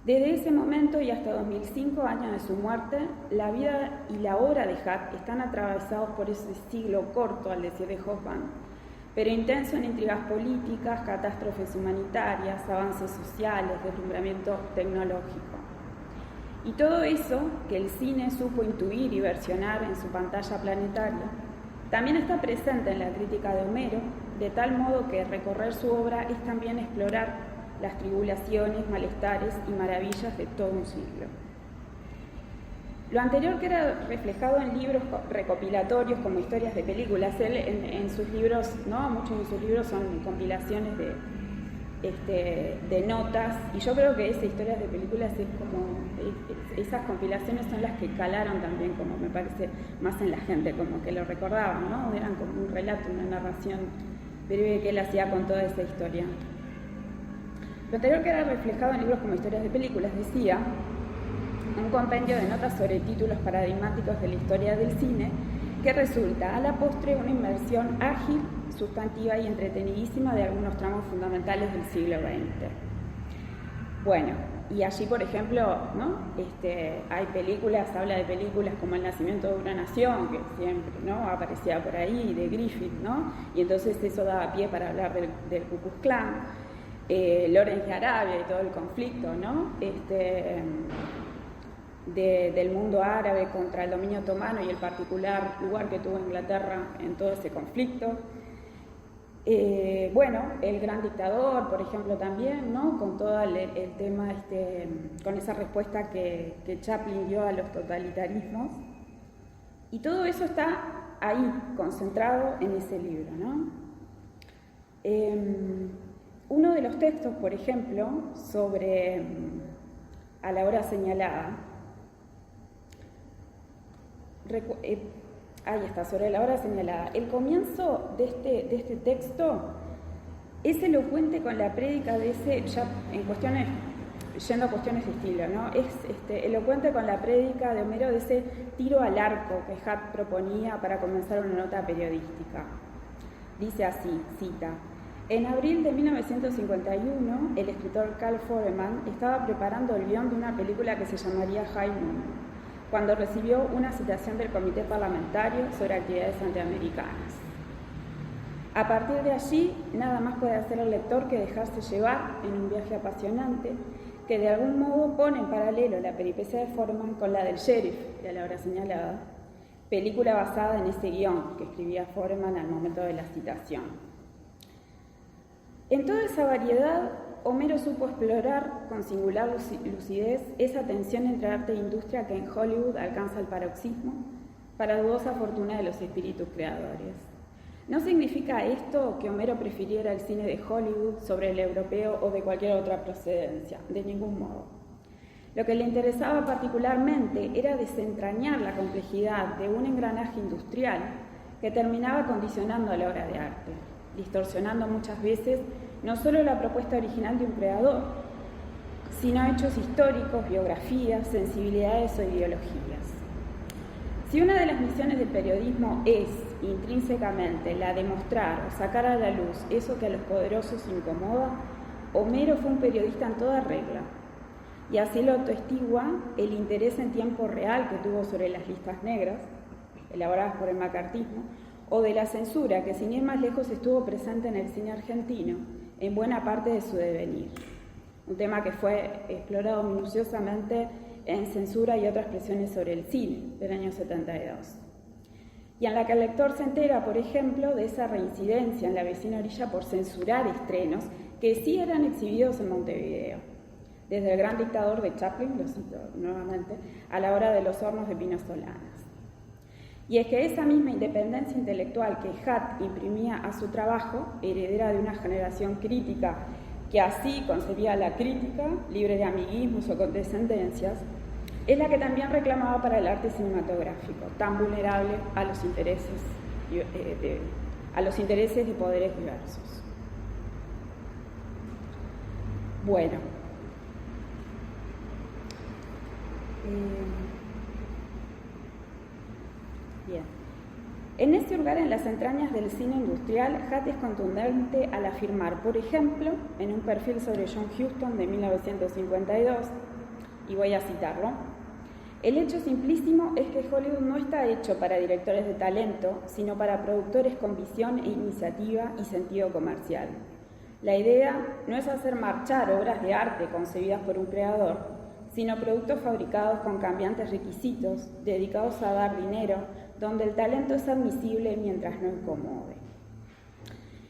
Desde ese momento y hasta 2005, año de su muerte, la vida y la obra de Hack están atravesados por ese siglo corto, al decir de Hoffman, pero intenso en intrigas políticas, catástrofes humanitarias, avances sociales, deslumbramiento tecnológico. Y todo eso que el cine supo intuir y versionar en su pantalla planetaria, también está presente en la crítica de Homero, de tal modo que recorrer su obra es también explorar las tribulaciones, malestares y maravillas de todo un siglo. Lo anterior queda reflejado en libros recopilatorios como historias de películas. Él en sus libros, ¿no? Muchos de sus libros son compilaciones de notas, y yo creo que esas historias de películas esas compilaciones son las que calaron también, como me parece, más en la gente, como que lo recordaban, ¿no? Eran como un relato, una narración breve que él hacía con toda esa historia. Lo anterior queda reflejado en libros como historias de películas, decía, un compendio de notas sobre títulos paradigmáticos de la historia del cine, que resulta a la postre una inmersión ágil, sustantiva y entretenidísima de algunos tramos fundamentales del siglo XX. Bueno, y allí, por ejemplo, ¿no? Hay películas, habla de películas como El nacimiento de una nación, que siempre, ¿no? Aparecía por ahí, de Griffith, ¿no? Y entonces eso daba pie para hablar del Ku Klux Klan. Lawrence de Arabia y todo el conflicto, ¿no? Del mundo árabe contra el dominio otomano y el particular lugar que tuvo Inglaterra en todo ese conflicto. El gran dictador, por ejemplo, también, ¿no? Con todo el tema, con esa respuesta que Chaplin dio a los totalitarismos. Y todo eso está ahí, concentrado en ese libro, ¿no? Uno de los textos, por ejemplo, sobre A la hora señalada, ahí está, sobre la hora señalada. El comienzo de este texto es elocuente con la prédica de ese, ya en cuestiones, yendo a cuestiones de estilo, ¿no? Es elocuente con la prédica de Homero de ese tiro al arco que Hack proponía para comenzar una nota periodística. Dice así, cita: en abril de 1951, el escritor Carl Foreman estaba preparando el guión de una película que se llamaría High Noon, cuando recibió una citación del Comité Parlamentario sobre Actividades Antiamericanas. A partir de allí, nada más puede hacer el lector que dejarse llevar en un viaje apasionante que de algún modo pone en paralelo la peripecia de Foreman con la del sheriff de A la hora señalada, película basada en ese guión que escribía Foreman al momento de la citación. En toda esa variedad, Homero supo explorar con singular lucidez esa tensión entre arte e industria que en Hollywood alcanza el paroxismo para dudosa fortuna de los espíritus creadores. No significa esto que Homero prefiriera el cine de Hollywood sobre el europeo o de cualquier otra procedencia, de ningún modo. Lo que le interesaba particularmente era desentrañar la complejidad de un engranaje industrial que terminaba condicionando a la obra de arte, distorsionando muchas veces no solo la propuesta original de un creador, sino hechos históricos, biografías, sensibilidades o ideologías. Si una de las misiones del periodismo es, intrínsecamente, la de mostrar o sacar a la luz eso que a los poderosos incomoda, Homero fue un periodista en toda regla, y así lo atestigua el interés en tiempo real que tuvo sobre las listas negras, elaboradas por el macartismo, o de la censura que sin ir más lejos estuvo presente en el cine argentino en buena parte de su devenir. un tema que fue explorado minuciosamente en Censura y otras presiones sobre el cine del año 72. Y en la que el lector se entera, por ejemplo, de esa reincidencia en la vecina orilla por censurar estrenos que sí eran exhibidos en Montevideo, desde El gran dictador de Chaplin, lo cito nuevamente, a La hora de los hornos de Pino Solanas. Y es que esa misma independencia intelectual que Hatt imprimía a su trabajo, heredera de una generación crítica que así concebía la crítica, libre de amiguismos o condescendencias, es la que también reclamaba para el arte cinematográfico, tan vulnerable a los intereses de poderes diversos. Bueno, bien. En este hurgar en las entrañas del cine industrial, Hatt es contundente al afirmar, por ejemplo, en un perfil sobre John Huston de 1952, y voy a citarlo: el hecho simplísimo es que Hollywood no está hecho para directores de talento, sino para productores con visión e iniciativa y sentido comercial. La idea no es hacer marchar obras de arte concebidas por un creador, sino productos fabricados con cambiantes requisitos, dedicados a dar dinero, donde el talento es admisible mientras no incomode.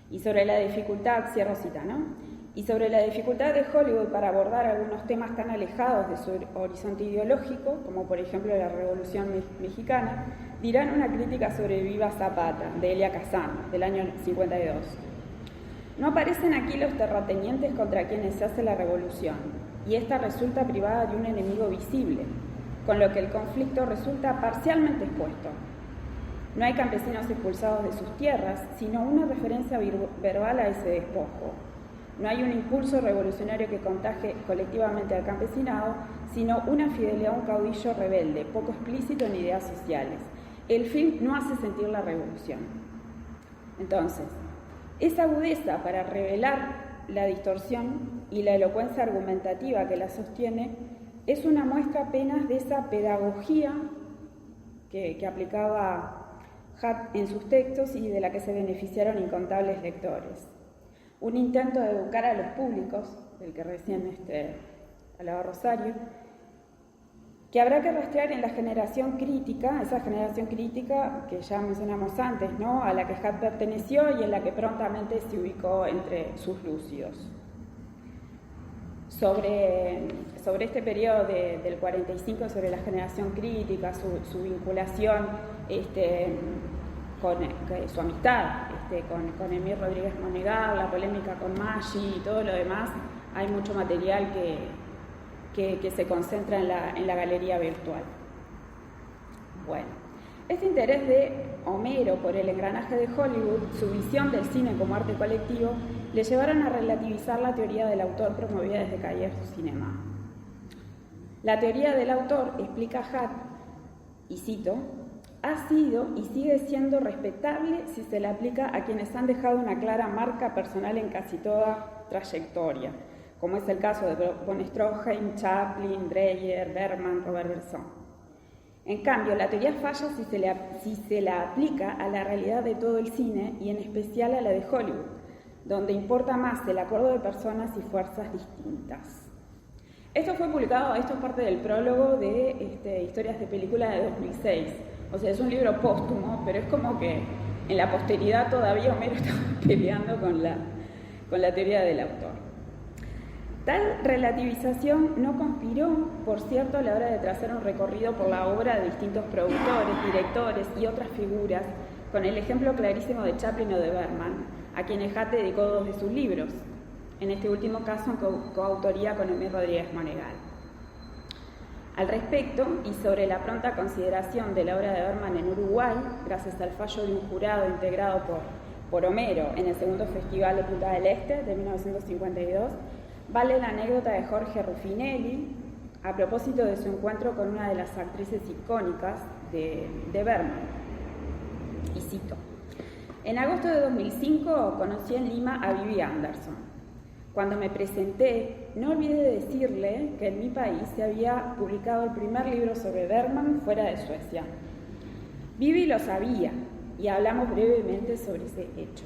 Y sobre la dificultad, cierro cita, ¿no? Y sobre la dificultad de Hollywood para abordar algunos temas tan alejados de su horizonte ideológico, como por ejemplo la Revolución Mexicana, dirán una crítica sobre Viva Zapata, de Elia Kazan, del año 52. No aparecen aquí los terratenientes contra quienes se hace la revolución, y esta resulta privada de un enemigo visible, con lo que el conflicto resulta parcialmente expuesto. No hay campesinos expulsados de sus tierras, sino una referencia verbal a ese despojo. No hay un impulso revolucionario que contagie colectivamente al campesinado, sino una fidelidad a un caudillo rebelde, poco explícito en ideas sociales. El film no hace sentir la revolución. Entonces, esa agudeza para revelar la distorsión y la elocuencia argumentativa que la sostiene es una muestra apenas de esa pedagogía que aplicaba Hatt en sus textos y de la que se beneficiaron incontables lectores. Un intento de educar a los públicos, del que recién hablaba Rosario, que habrá que rastrear en la generación crítica, esa generación crítica que ya mencionamos antes, ¿no?, a la que Hatt perteneció y en la que prontamente se ubicó entre sus lúcidos. Sobre este periodo del 45, sobre la generación crítica, su vinculación con su amistad con Emir Rodríguez Monegal, la polémica con Maggi y todo lo demás, hay mucho material que se concentra en la galería virtual. Bueno, este interés de Homero por el engranaje de Hollywood, su visión del cine como arte colectivo, le llevaron a relativizar la teoría del autor promovida desde Cahiers du Cinéma. La teoría del autor, explica Hatt, y cito, ha sido y sigue siendo respetable si se le aplica a quienes han dejado una clara marca personal en casi toda trayectoria, como es el caso de von Stroheim, Chaplin, Dreyer, Bergman, Robert Bresson. En cambio, la teoría falla si se la aplica a la realidad de todo el cine y en especial a la de Hollywood, donde importa más el acuerdo de personas y fuerzas distintas. Esto fue publicado, esto es parte del prólogo de Historias de Película de 2006. O sea, es un libro póstumo, pero es como que en la posteridad todavía Homero estaba peleando con la teoría del autor. Tal relativización no conspiró, por cierto, a la hora de trazar un recorrido por la obra de distintos productores, directores y otras figuras, con el ejemplo clarísimo de Chaplin o de Bergman, a quienes Hatt dedicó 2 de sus libros, en este último caso en coautoría con Emir Rodríguez Monegal. Al respecto, y sobre la pronta consideración de la obra de Bergman en Uruguay, gracias al fallo de un jurado integrado por Homero en el segundo Festival de Punta del Este de 1952, vale la anécdota de Jorge Ruffinelli a propósito de su encuentro con una de las actrices icónicas de Bergman. Y cito: en agosto de 2005 conocí en Lima a Vivi Anderson. Cuando me presenté, no olvidé decirle que en mi país se había publicado el primer libro sobre Bergman fuera de Suecia. Vivi lo sabía y hablamos brevemente sobre ese hecho.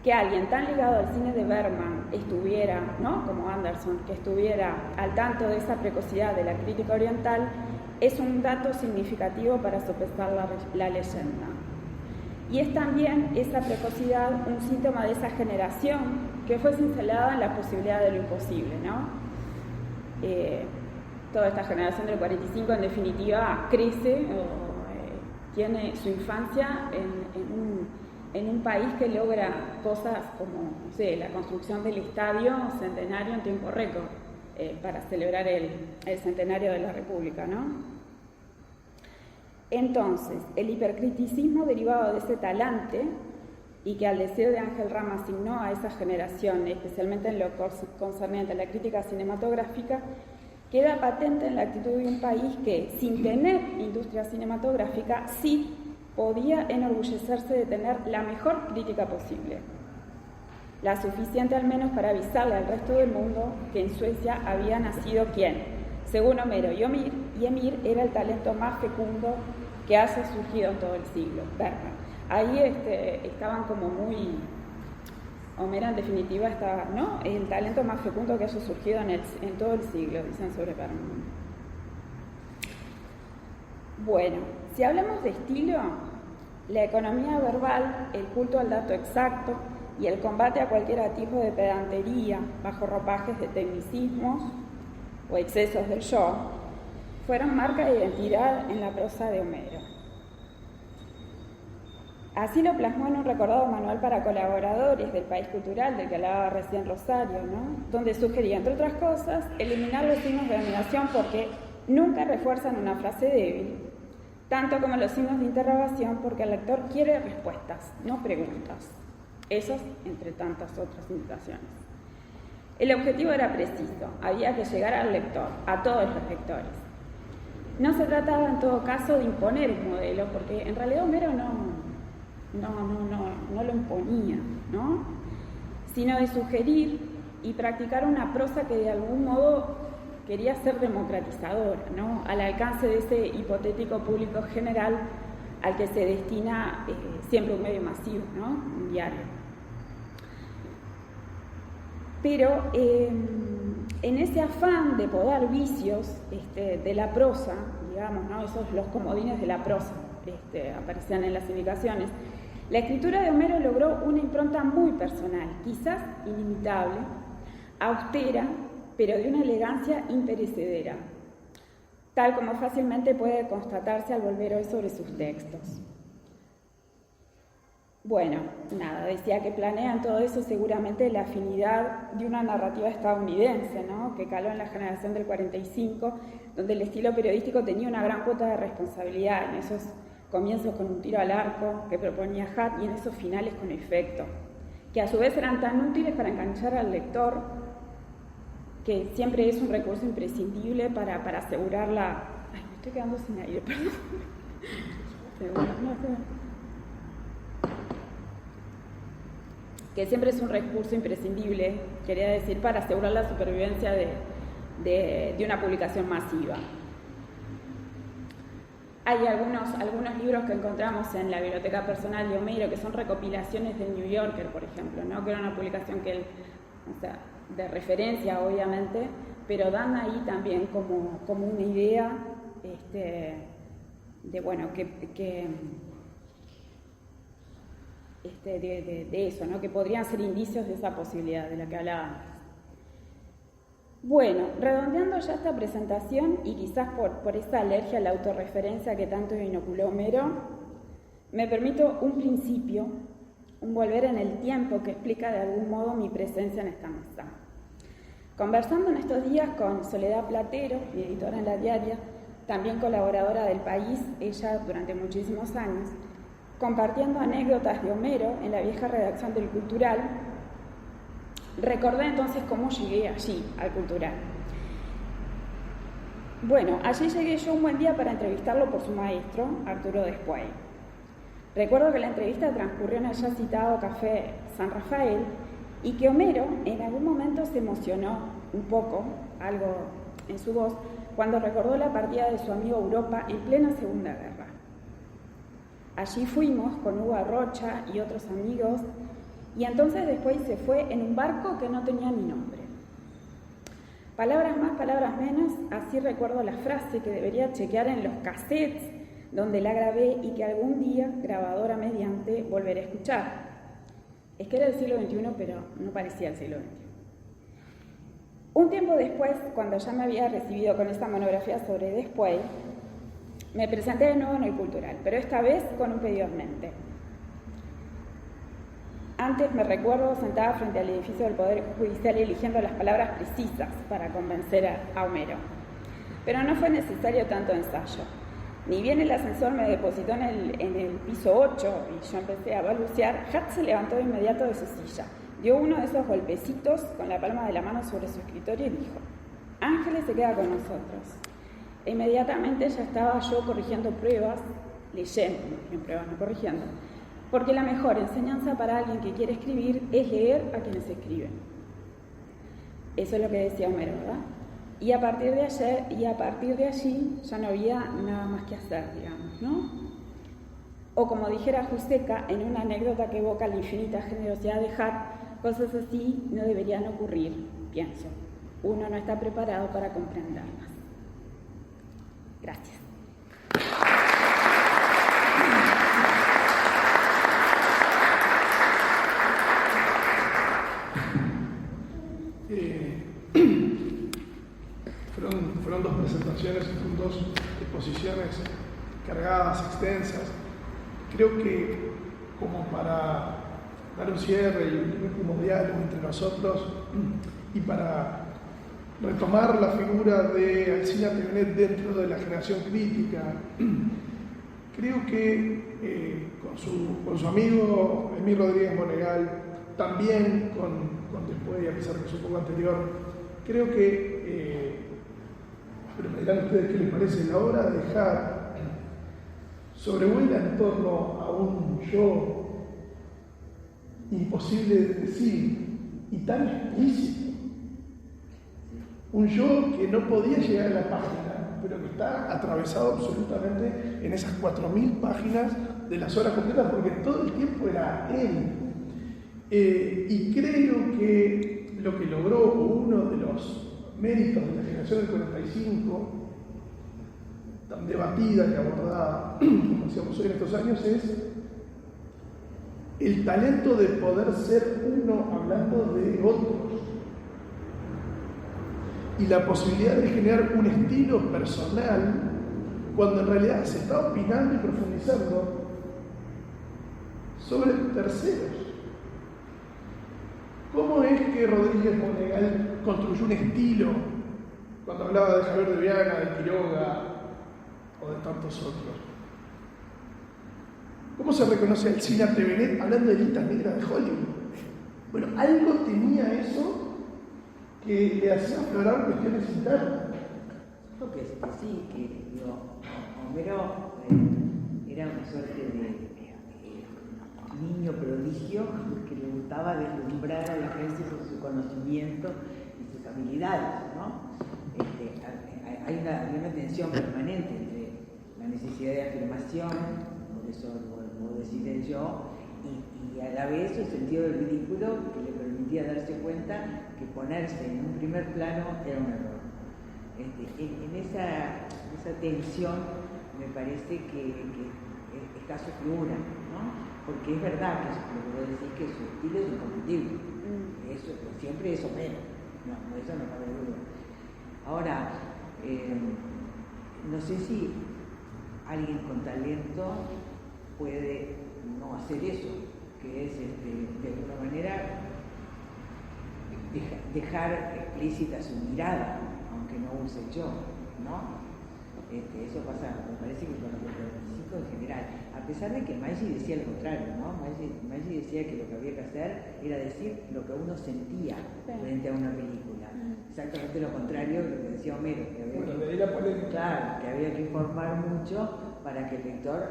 que alguien tan ligado al cine de Bergman estuviera, ¿no?, como Anderson, que estuviera al tanto de esa precocidad de la crítica oriental, es un dato significativo para sopesar la leyenda. Y es también esa precocidad un síntoma de esa generación que fue cincelada en la posibilidad de lo imposible, ¿no? Toda esta generación del 45 en definitiva crece tiene su infancia en un país que logra cosas como, no sé, la construcción del estadio centenario en tiempo récord para celebrar el centenario de la República, ¿no? Entonces, el hipercriticismo derivado de ese talante y que al deseo de Ángel Rama asignó a esa generación, especialmente en lo concerniente a la crítica cinematográfica, queda patente en la actitud de un país que, sin tener industria cinematográfica, sí podía enorgullecerse de tener la mejor crítica posible, la suficiente al menos para avisarle al resto del mundo que en Suecia había nacido ¿quién? Según Homero y Emir, era el talento más fecundo que haya surgido en todo el siglo, Bergman. Ahí estaban como muy... Homero en definitiva estaba, ¿no?, el talento más fecundo que haya surgido en todo el siglo, dicen sobre Bergman. Bueno, si hablamos de estilo, la economía verbal, el culto al dato exacto y el combate a cualquier atisbo de pedantería bajo ropajes de tecnicismos o excesos del yo, fueron marca de identidad en la prosa de Homero. Así lo plasmó en un recordado manual para colaboradores del País Cultural, del que hablaba recién Rosario, ¿no?, donde sugería, entre otras cosas, eliminar los signos de admiración porque nunca refuerzan una frase débil, tanto como los signos de interrogación porque el lector quiere respuestas, no preguntas. Esos, entre tantas otras indicaciones. El objetivo era preciso, había que llegar al lector, a todos los lectores. No se trataba en todo caso de imponer un modelo, porque en realidad Homero no lo imponía, ¿no?, sino de sugerir y practicar una prosa que de algún modo quería ser democratizadora, ¿no?, al alcance de ese hipotético público general al que se destina siempre un medio masivo, ¿no?, un diario. Pero en ese afán de podar vicios de la prosa, digamos, ¿no?, esos los comodines de la prosa aparecían en las indicaciones, la escritura de Homero logró una impronta muy personal, quizás inimitable, austera, pero de una elegancia imperecedera, tal como fácilmente puede constatarse al volver hoy sobre sus textos. Bueno, nada, decía que planean todo eso seguramente la afinidad de una narrativa estadounidense, ¿no?, que caló en la generación del 45, donde el estilo periodístico tenía una gran cuota de responsabilidad en esos comienzos con un tiro al arco que proponía Hatt y en esos finales con efecto, que a su vez eran tan útiles para enganchar al lector, que siempre es un recurso imprescindible para asegurar la... Ay, me estoy quedando sin aire, perdón. Que siempre es un recurso imprescindible, quería decir, para asegurar la supervivencia de una publicación masiva. Hay algunos libros que encontramos en la biblioteca personal de Homero, que son recopilaciones del New Yorker, por ejemplo, ¿no?, que era una publicación que él, de referencia, obviamente, pero dan ahí también como una idea de bueno, de eso, ¿no?, que podrían ser indicios de esa posibilidad de la que hablábamos. Bueno, redondeando ya esta presentación, y quizás por esa alergia a la autorreferencia que tanto inoculó Homero, me permito un principio, un volver en el tiempo que explica de algún modo mi presencia en esta mesa. Conversando en estos días con Soledad Platero, mi editora en La Diaria, también colaboradora del País, ella durante muchísimos años, compartiendo anécdotas de Homero en la vieja redacción del Cultural, recordé entonces cómo llegué allí, al Cultural. Bueno, allí llegué yo un buen día para entrevistarlo por su maestro, Arturo Despuey. Recuerdo que la entrevista transcurrió en el ya citado Café San Rafael y que Homero en algún momento se emocionó un poco, algo en su voz, cuando recordó la partida de su amigo Europa en plena Segunda Guerra. Allí fuimos con Hugo Arrocha y otros amigos Y entonces después se fue en un barco que no tenía ni nombre. Palabras más, palabras menos, así recuerdo la frase que debería chequear en los cassettes donde la grabé y que algún día, grabadora mediante, volveré a escuchar. Es que era el siglo XXI, pero no parecía el siglo XXI. Un tiempo después, cuando ya me había recibido con esta monografía sobre Después, me presenté de nuevo en el Cultural, pero esta vez con un pedido en mente. Antes me recuerdo sentada frente al edificio del Poder Judicial eligiendo las palabras precisas para convencer a Homero. Pero no fue necesario tanto ensayo. Ni bien el ascensor me depositó en el piso 8 y yo empecé a balbucear, Hart se levantó de inmediato de su silla, dio uno de esos golpecitos con la palma de la mano sobre su escritorio y dijo: Ángeles se queda con nosotros. E inmediatamente ya estaba yo corrigiendo pruebas, leyendo, en pruebas no corrigiendo, porque la mejor enseñanza para alguien que quiere escribir es leer a quienes escriben. Eso es lo que decía Homero, ¿verdad? Y a partir de allí ya no había nada más que hacer, digamos, ¿no? O como dijera Juseca en una anécdota que evoca la infinita generosidad de Hart, cosas así no deberían ocurrir, pienso. Uno no está preparado para comprenderlas. Gracias.
Fueron dos presentaciones, fueron dos exposiciones cargadas, extensas. Creo que como para dar un cierre y un último diálogo entre nosotros y para retomar la figura de Alcina Tevenet dentro de la generación crítica, creo que con su amigo Emil Rodríguez Monegal, también con Después, a pesar de que es un poco anterior, creo que, pero me dirán ustedes qué les parece, la obra de Hart sobrevuela en torno a un yo imposible de decir y tan explícito. Un yo que no podía llegar a la página, pero que está atravesado absolutamente en esas 4.000 páginas de las horas completas, porque todo el tiempo era él. Y creo que lo que logró, uno de los méritos de la generación del 45, tan debatida y abordada, como decíamos hoy en estos años, es el talento de poder ser uno hablando de otros. Y la posibilidad de generar un estilo personal cuando en realidad se está opinando y profundizando sobre terceros. ¿Cómo es que Rodríguez Monegal construyó un estilo cuando hablaba de Javier de Viana, de Quiroga o de tantos otros? ¿Cómo se reconoce a Alcina Tevenet hablando de listas negras de Hollywood? Bueno, algo tenía eso que le hacía aflorar cuestiones internas.
Creo que sí, que Homero era una suerte de niño prodigio que le gustaba deslumbrar a la gente con su conocimiento y sus habilidades, ¿no? Hay una tensión permanente entre la necesidad de afirmación, o decir el yo, y a la vez el sentido del ridículo que le permitía darse cuenta que ponerse en un primer plano era un error. En esa tensión me parece que está su figura, ¿no? Porque es verdad que lo que vos decís, que su estilo es inconfundible. Eso siempre es Homero, no, eso no cabe duda. Ahora, no sé si alguien con talento puede no hacer eso, que es de alguna manera dejar explícita su mirada, aunque no use yo, ¿no? Eso pasa, me parece que con los en general, a pesar de que Maggi decía lo contrario, ¿no? Maggi decía que lo que había que hacer era decir lo que uno sentía frente a una película. Exactamente lo contrario de lo que decía Homero, que había que informar mucho para que el lector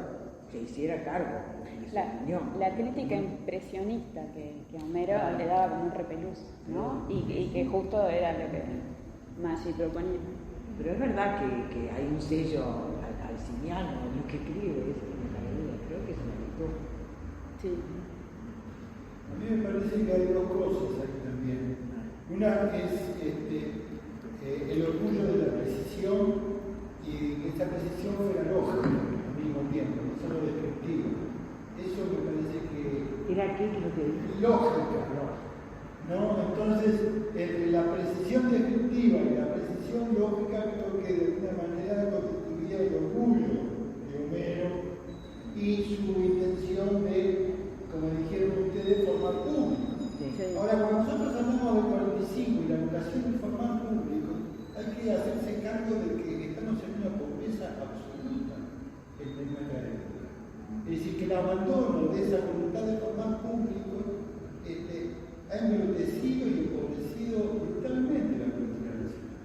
se hiciera cargo de su opinión.
La crítica impresionista que Homero le daba como un repelús, ¿no? Y que justo era lo que Maggi proponía.
Pero es verdad que hay un sello alciniano en lo que escribe, creo que es una virtud.
Sí.
A mí me
Una es el orgullo de la precisión y que esta precisión fuera lógica al mismo tiempo, no solo descriptiva. Eso me parece que...
¿Era qué que lo que dijo?
Lógica, ¿no? Entonces, la precisión descriptiva y la precisión lógica creo que de alguna manera constituía el orgullo de Homero y su intención de, como dijeron ustedes, formar público. Ahora, cuando nosotros hablamos del 45 y la vocación de formar público, hay que hacerse cargo de que estamos en una pobreza absoluta en nuestra época. Es decir, que el abandono de esa voluntad de formar público ha embrutecido y empobrecido brutalmente la política nacional.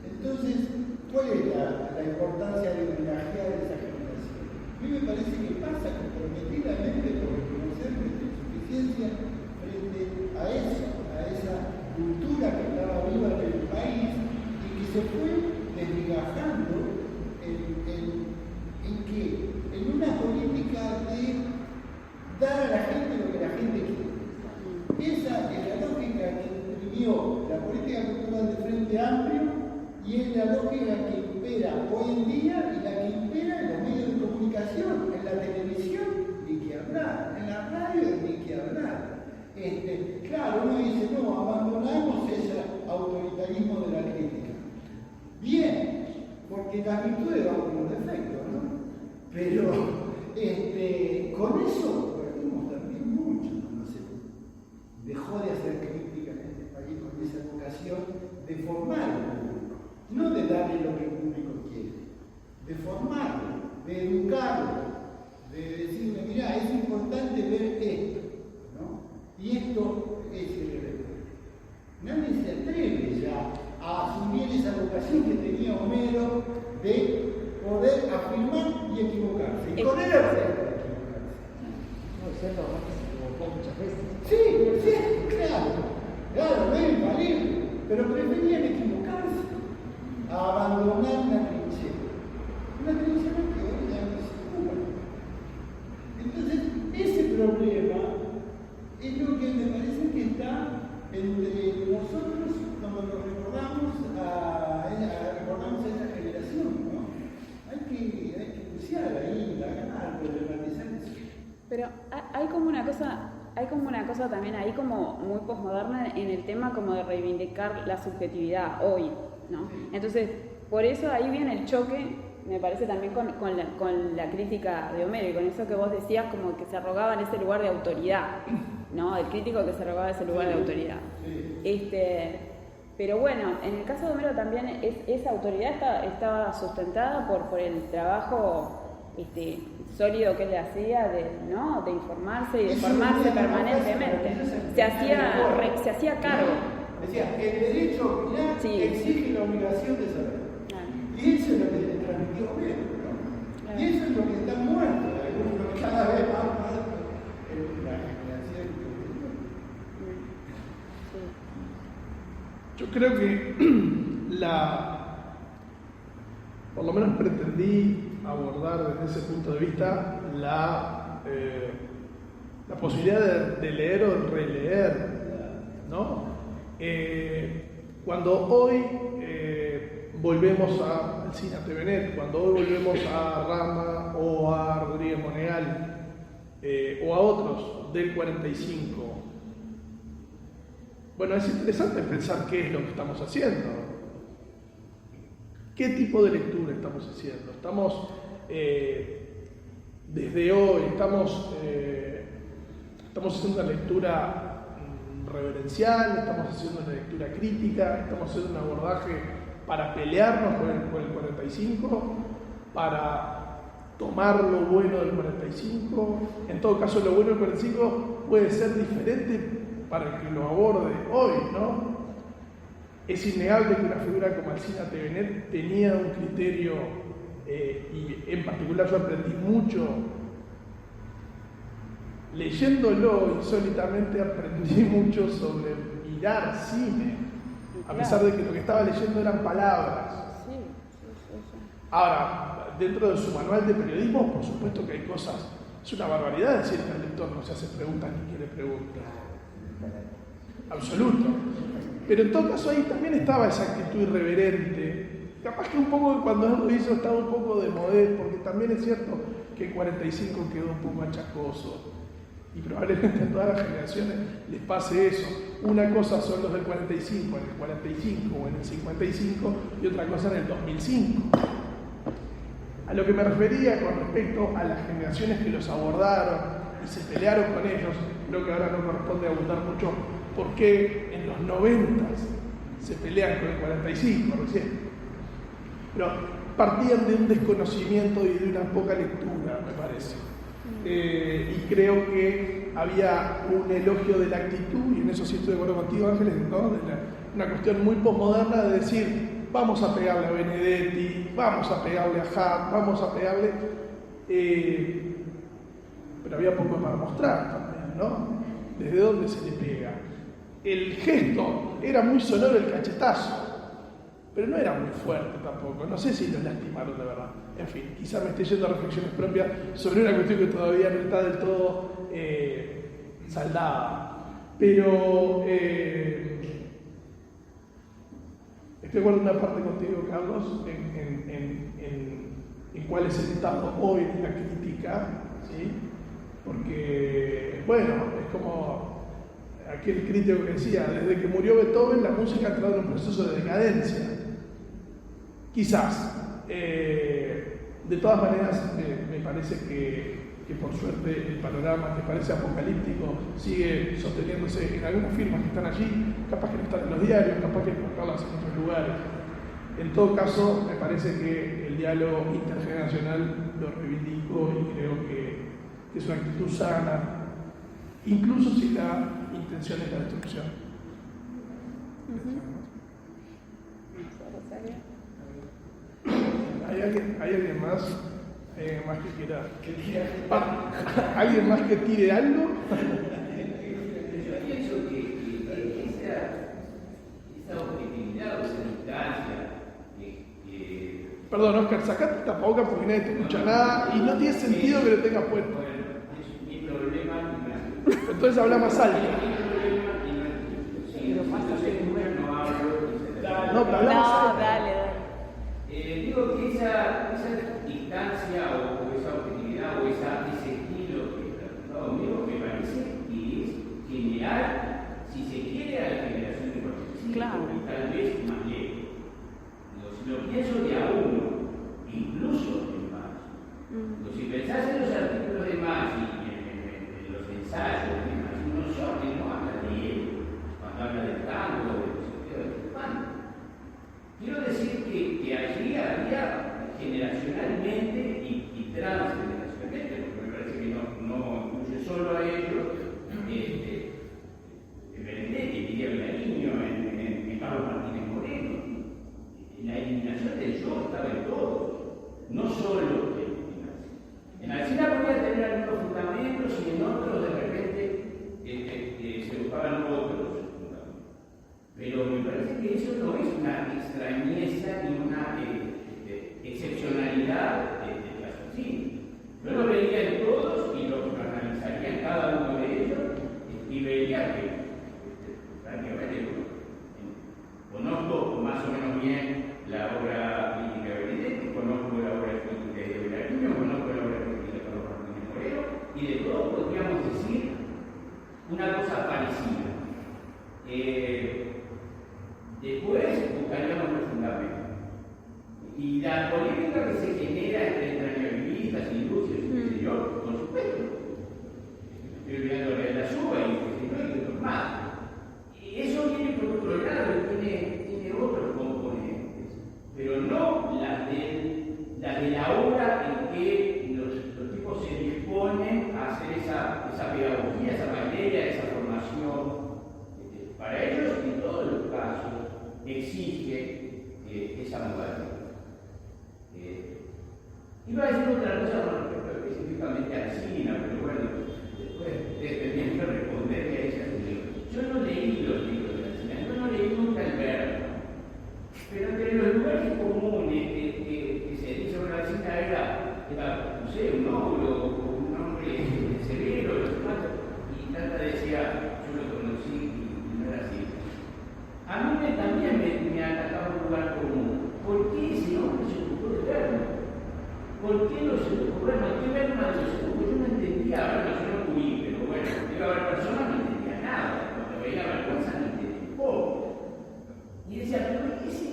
Entonces, ¿cuál es la importancia de homenajear a esa generación? A mí me parece que pasa comprometidamente por reconocer nuestra insuficiencia frente a esa cultura que estaba viva en el país y que se fue desmigajando en una política de dar a la gente lo que la gente quiere. Esa es la lógica que imprimió la política cultural del Frente Amplio y es la lógica que impera hoy en día y la que impera en los medios de comunicación, en la televisión, ni que hablar, en la radio, ni que hablar. Claro, uno dice, no, abandonamos ese autoritarismo de la crítica. Bien, porque las virtudes van con los defectos, ¿no? Pero con eso perdimos también mucho, no sé. Dejó de hacer crítica en este país con esa vocación de formar al público, no de darle lo que el público quiere, de formarlo, de educarlo, de decirle, mirá, es importante ver esto, ¿no? Y esto es irreverente. Nadie se atreve ya a asumir esa vocación que tenía Homero de poder afirmar y equivocarse. Y con él hacer equivocarse.
No, es cierto, que se equivocó muchas veces.
Sí, claro, no es infalible, pero preferían equivocarse a abandonar una trinchera que hoy ya no se ocupa. Entonces, ese problema es lo que me parece que está entre nosotros cuando nos recordamos a esa generación, ¿no? Hay que bucear ahí, indagar, problematizar eso.
Pero hay como una cosa también ahí como muy posmoderna en el tema como de reivindicar la subjetividad hoy, ¿no? Entonces, por eso ahí viene el choque, me parece también con la crítica de Homero y con eso que vos decías como que se arrogaban ese lugar de autoridad, ¿no? El crítico que se arrogaba ese lugar de autoridad. Pero bueno, en el caso de Homero también esa autoridad estaba sustentada por el trabajo sólido que él hacía de informarse y de formarse permanentemente. Se hacía cargo.
Decía, el derecho a opinar exige la obligación de saber. Y eso es lo que le transmitió Homero, ¿no? Y eso es lo que está muerto, lo que cada vez más muerto en la generación
Yo creo que por lo menos pretendí abordar desde ese punto de vista la posibilidad de leer o releer, ¿no? Cuando hoy volvemos al cine Tevenet, cuando hoy volvemos a Rama o a Rodríguez Monegal o a otros del 45, bueno, es interesante pensar qué es lo que estamos haciendo. ¿Qué tipo de lectura estamos haciendo? Estamos, desde hoy, estamos haciendo una lectura reverencial, estamos haciendo una lectura crítica, estamos haciendo un abordaje para pelearnos con el 45, para tomar lo bueno del 45. En todo caso, lo bueno del 45 puede ser diferente para el que lo aborde hoy, ¿no? Es innegable que una figura como Alcina Tevenet tenía un criterio, y en particular yo aprendí mucho, leyéndolo insólitamente aprendí mucho sobre mirar cine, a pesar de que lo que estaba leyendo eran palabras.
Sí.
Ahora, dentro de su manual de periodismo, por supuesto que hay cosas, es una barbaridad decir que el lector no se hace preguntas ni quiere preguntas. absoluto. Pero en todo caso ahí también estaba esa actitud irreverente. Capaz que un poco cuando él lo hizo estaba un poco de modé, porque también es cierto que el 45 quedó un poco achacoso. Y probablemente a todas las generaciones les pase eso. Una cosa son los del 45 en el 45 o en el 55 y otra cosa en el 2005. A lo que me refería con respecto a las generaciones que los abordaron y se pelearon con ellos, creo que ahora no corresponde abundar mucho por qué en los 90 se pelean con el 45 recién. Pero partían de un desconocimiento y de una poca lectura, me parece. Y creo que había un elogio de la actitud, y en eso sí estoy de acuerdo contigo, Ángeles, ¿no? Una cuestión muy posmoderna de decir, vamos a pegarle a Benedetti, vamos a pegarle a Hart, vamos a pegarle... pero había poco para mostrar también, ¿no? ¿Desde dónde se le pega? El gesto era muy sonoro, el cachetazo, pero no era muy fuerte tampoco. No sé si los lastimaron de verdad. En fin, quizá me esté yendo a reflexiones propias sobre una cuestión que todavía no está del todo saldada. Pero estoy de acuerdo en una parte contigo, Carlos, en cuál es el estado hoy de la crítica, ¿sí? Porque, bueno, es como aquel crítico que decía, desde que murió Beethoven la música ha entrado en un proceso de decadencia. Quizás. De todas maneras, me parece que por suerte el panorama que parece apocalíptico sigue sosteniéndose en algunas firmas que están allí, capaz que no están en los diarios, capaz que no están en otros lugares. En todo caso, me parece que el diálogo intergeneracional lo reivindico y creo que es una actitud sana, incluso si la intención es la destrucción. ¿Hay alguien más que quiera? ¿Alguien más que tire algo?
Yo pienso que esa objetividad o esa distancia
Perdón, Oscar, sacate esta boca porque nadie te escucha nada y no tiene sentido que lo tengas puesto.
Bueno, es mi problema.
Entonces habla más alto. No, pero habla más alto.
Dale.
Digo que esa distancia o esa objetividad o ese estilo que está conmigo me parece que es general, si se quiere, a la generación de 45
Claro.
y tal vez más lejos. Si lo pienso de a uno, incluso en más. Si pensás en los artículos de Marx y en los ensayos de Marx, no habla de él, cuando habla del tango, del sentido del pan. Quiero decir que allí había generacionalmente y transgeneracionalmente, porque me parece que no incluye solo a ellos, en Benedetti, diría Vilariño, en Carlos Martínez Moreno. La eliminación del yo estaba en todos, no solo en Alsina podía tener algunos fundamentos y en otros de repente se buscaban otros. Pero me parece que eso no es una extrañeza ni una excepcionalidad de Trasocini. Yo lo veía en todos y lo analizaría en cada uno de ellos y veía que prácticamente conozco más o menos bien la obra crítica de Benedetti, conozco la obra crítica de Vilariño, conozco la obra crítica de Carlos Martínez Moreno y de todo podríamos decir una cosa parecida. Después buscaríamos los fundamentos. Y la polémica que se genera entre entrañabilistas, industrias y qué sé yo, por supuesto. Estoy olvidando de la suba y de los más. Y eso viene por otro lado, tiene otros componentes, pero no las de la hora en que los tipos se disponen a hacer esa pedagogía, esa materia, esa formación. Para ellos, en todos los casos, exige esa modalidad. Iba a decir otra cosa con respecto específicamente a la Alsina, pero bueno, después tendría que responderle a esa cuestión. Yo no leí los libros de la Alsina, yo no leí nunca el verbo, pero entre los lugares comunes que se dice sobre la Alsina era, no sé, un nódulo, un hombre severo, y Tata decía, yo lo conocí y no era se lo bueno, hay que ver más de los yo no entendía, bueno, yo no fui, pero bueno, iba a haber personas no entendía nada, cuando veía vergüenza no entendía un poco. Y decía, pero ese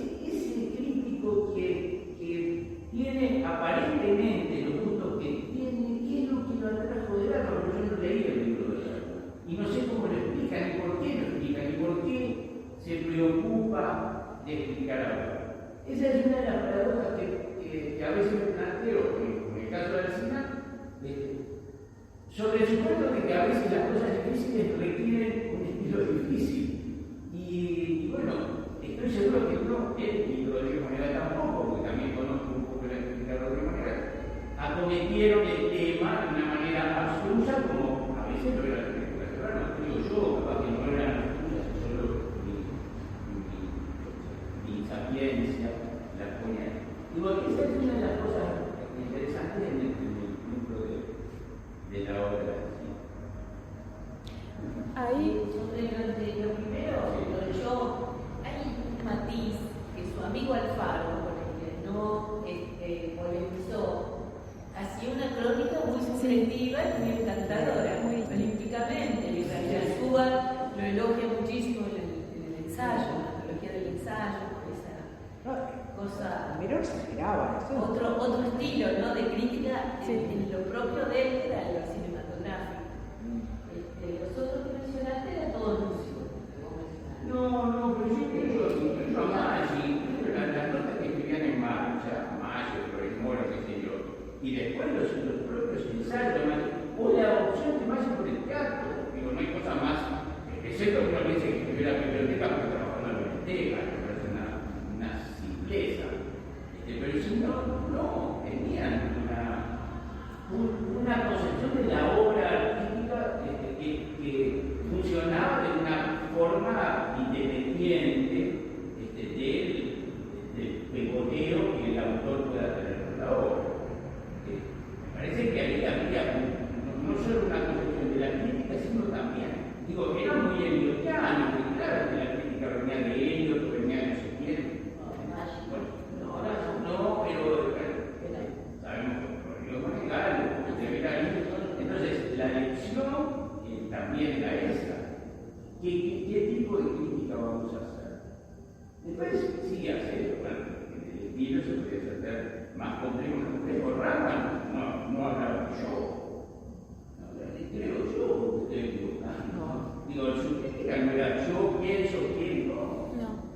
crítico que tiene aparentemente los gustos que tiene, ¿qué es lo que lo atrajo de Garba? Porque yo no leí el libro de Garba. Y no sé cómo lo explica, ni por qué lo explica, ni por qué se preocupa de explicar algo. Esa es una de las paradojas que a veces me planteo, en el caso de Alsina, sobre el supuesto de que a veces las cosas difíciles requieren un estilo difícil. Y bueno, estoy seguro que no, y lo de manera tampoco, porque también conozco un poco la explicar de otra manera, acometieron el tema de una manera abstrusa, como a veces lo era la película Serrano, digo yo, capaz que no eran abstrusas, solo mi sapiencia la ponía. Digo, esa es una de las cosas interesantes en el libro de la obra.
Ahí.
Lo primero, hay un matiz que su amigo Alfaro, con el que no polemizó, hacía una crónica muy subjetiva y muy encantadora, muy olímpicamente. Y Garzúa lo elogia muchísimo en el ensayo, la antología del ensayo, esa cosa.
Pero exageraba eso.
Otro estilo, ¿no? De crítica en lo propio de él, que era lo cinematográfico. Los otros que mencionaste era todo lúcido.
No, pero yo creo que las notas que escribían en marcha, Mayo, Flores Moro, qué sé yo, y después los propios ensayos, o la opción de Mayo por el teatro, digo, no hay cosa más, excepto que uno piense que escribió la biblioteca porque trabajó en la biblioteca, que parece una simpleza, pero si no, tenían una concepción de la obra artística que funcionaba de una forma independiente del pegoneo que el autor pueda tener con la obra. Me parece que ahí había no solo una concepción de la crítica, sino también, digo, era muy eliotiano, porque claro que la crítica venía de Eliot, venía de no sé quién. Bueno, ahora no, pero sabemos que lo más legal, entonces la lección también era esa. ¿Qué tipo de crítica vamos a hacer? Después sí hacer, el estilo se puede hacer más complejo. Rama no hablaba yo. Creo yo, ustedes equivocando. Digo, su crítica no era yo pienso, quién no.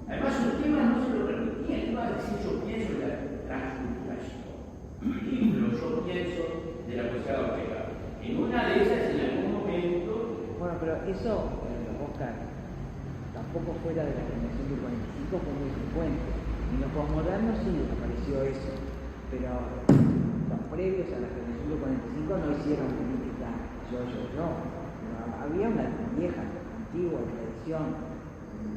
Además, sus temas no se lo permitían. Iba a decir yo pienso de la transculturación. Libro, yo pienso de la poesía Ortega. En una de esas, en algún momento.
Bueno, pero eso, Oscar, tampoco fuera de la generación del 45 fue muy frecuente. En los posmodernos sí apareció eso, pero los previos a la generación del 45 no hicieron política yo. Había una vieja, antigua tradición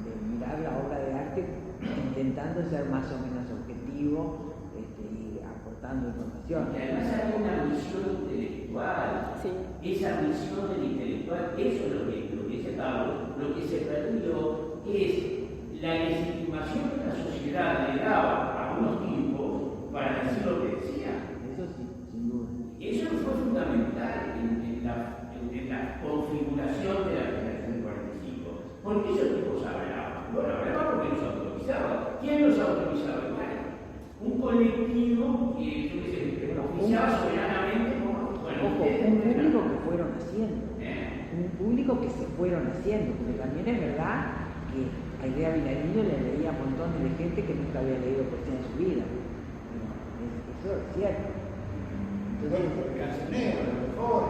de mirar la obra de arte intentando ser más o menos objetivo y aportando información.
Y además había una misión intelectual.
Sí.
Esa misión del intelectual, eso es lo que dice Pablo, lo que se perdió es la legitimación que la sociedad le daba a unos tipos para decir lo que decían.
Eso sí, sin duda.
Eso fue fundamental en la configuración de la generación del 45. ¿Por qué esos tipos hablaban? Bueno, hablaban porque los autorizaban. ¿Quién los autorizaba? Bueno, un colectivo que oficiaba soberanamente como.
Un público que fueron haciendo. Un público que se fueron haciendo, porque también es verdad que a Idea Vilarini le leía a montones de gente que nunca había leído poesía en su vida. Eso es cierto.
Bueno, por el cancionero, a lo mejor.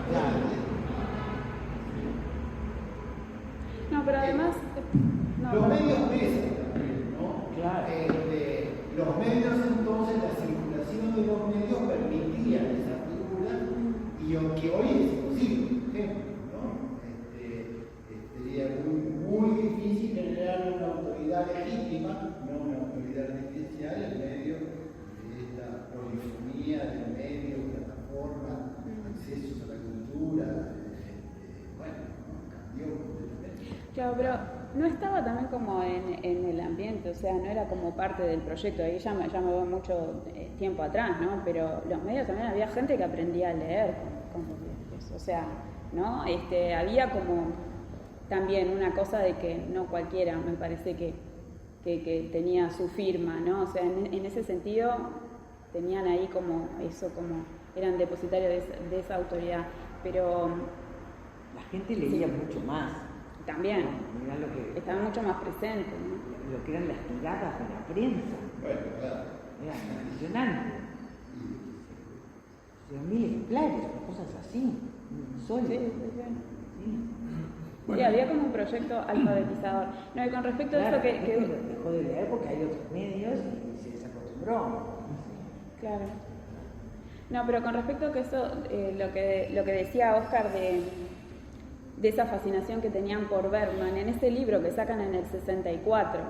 Claro.
No, pero además.
Los medios pesan también, ¿no?
Claro.
Los medios entonces, la circulación de los medios permitía esa figura, y aunque hoy es imposible, por ejemplo, ¿no? Sería muy difícil generar una autoridad legítima, no una autoridad artificial, en medio de esta polifonía de medios, plataformas, accesos a la cultura. Bueno, cambió completamente.
Claro, pero no estaba también como en el ambiente, o sea, no era como parte del proyecto. Ahí ya me veo mucho tiempo atrás, ¿no? Pero los medios también había gente que aprendía a leer con los viajes, o sea, ¿no? Había como también una cosa de que no cualquiera, me parece que tenía su firma, ¿no? O sea, en ese sentido tenían ahí como eso, como eran depositarios de esa autoridad, pero
la gente leía mucho más.
También,
Mirá lo que,
estaban mucho más presentes, ¿no?
lo que eran las tiradas de la prensa.
Bueno, claro.
Era impresionante. 100.000 ejemplares, cosas así, solo.
Sí.
Bueno.
Sí, había como un proyecto alfabetizador. No, y con respecto a eso que
dejó de leer porque hay otros medios y se desacostumbró.
Claro. No, pero con respecto a que eso, lo que decía Oscar de esa fascinación que tenían por Bergman, en ese libro que sacan en el 64,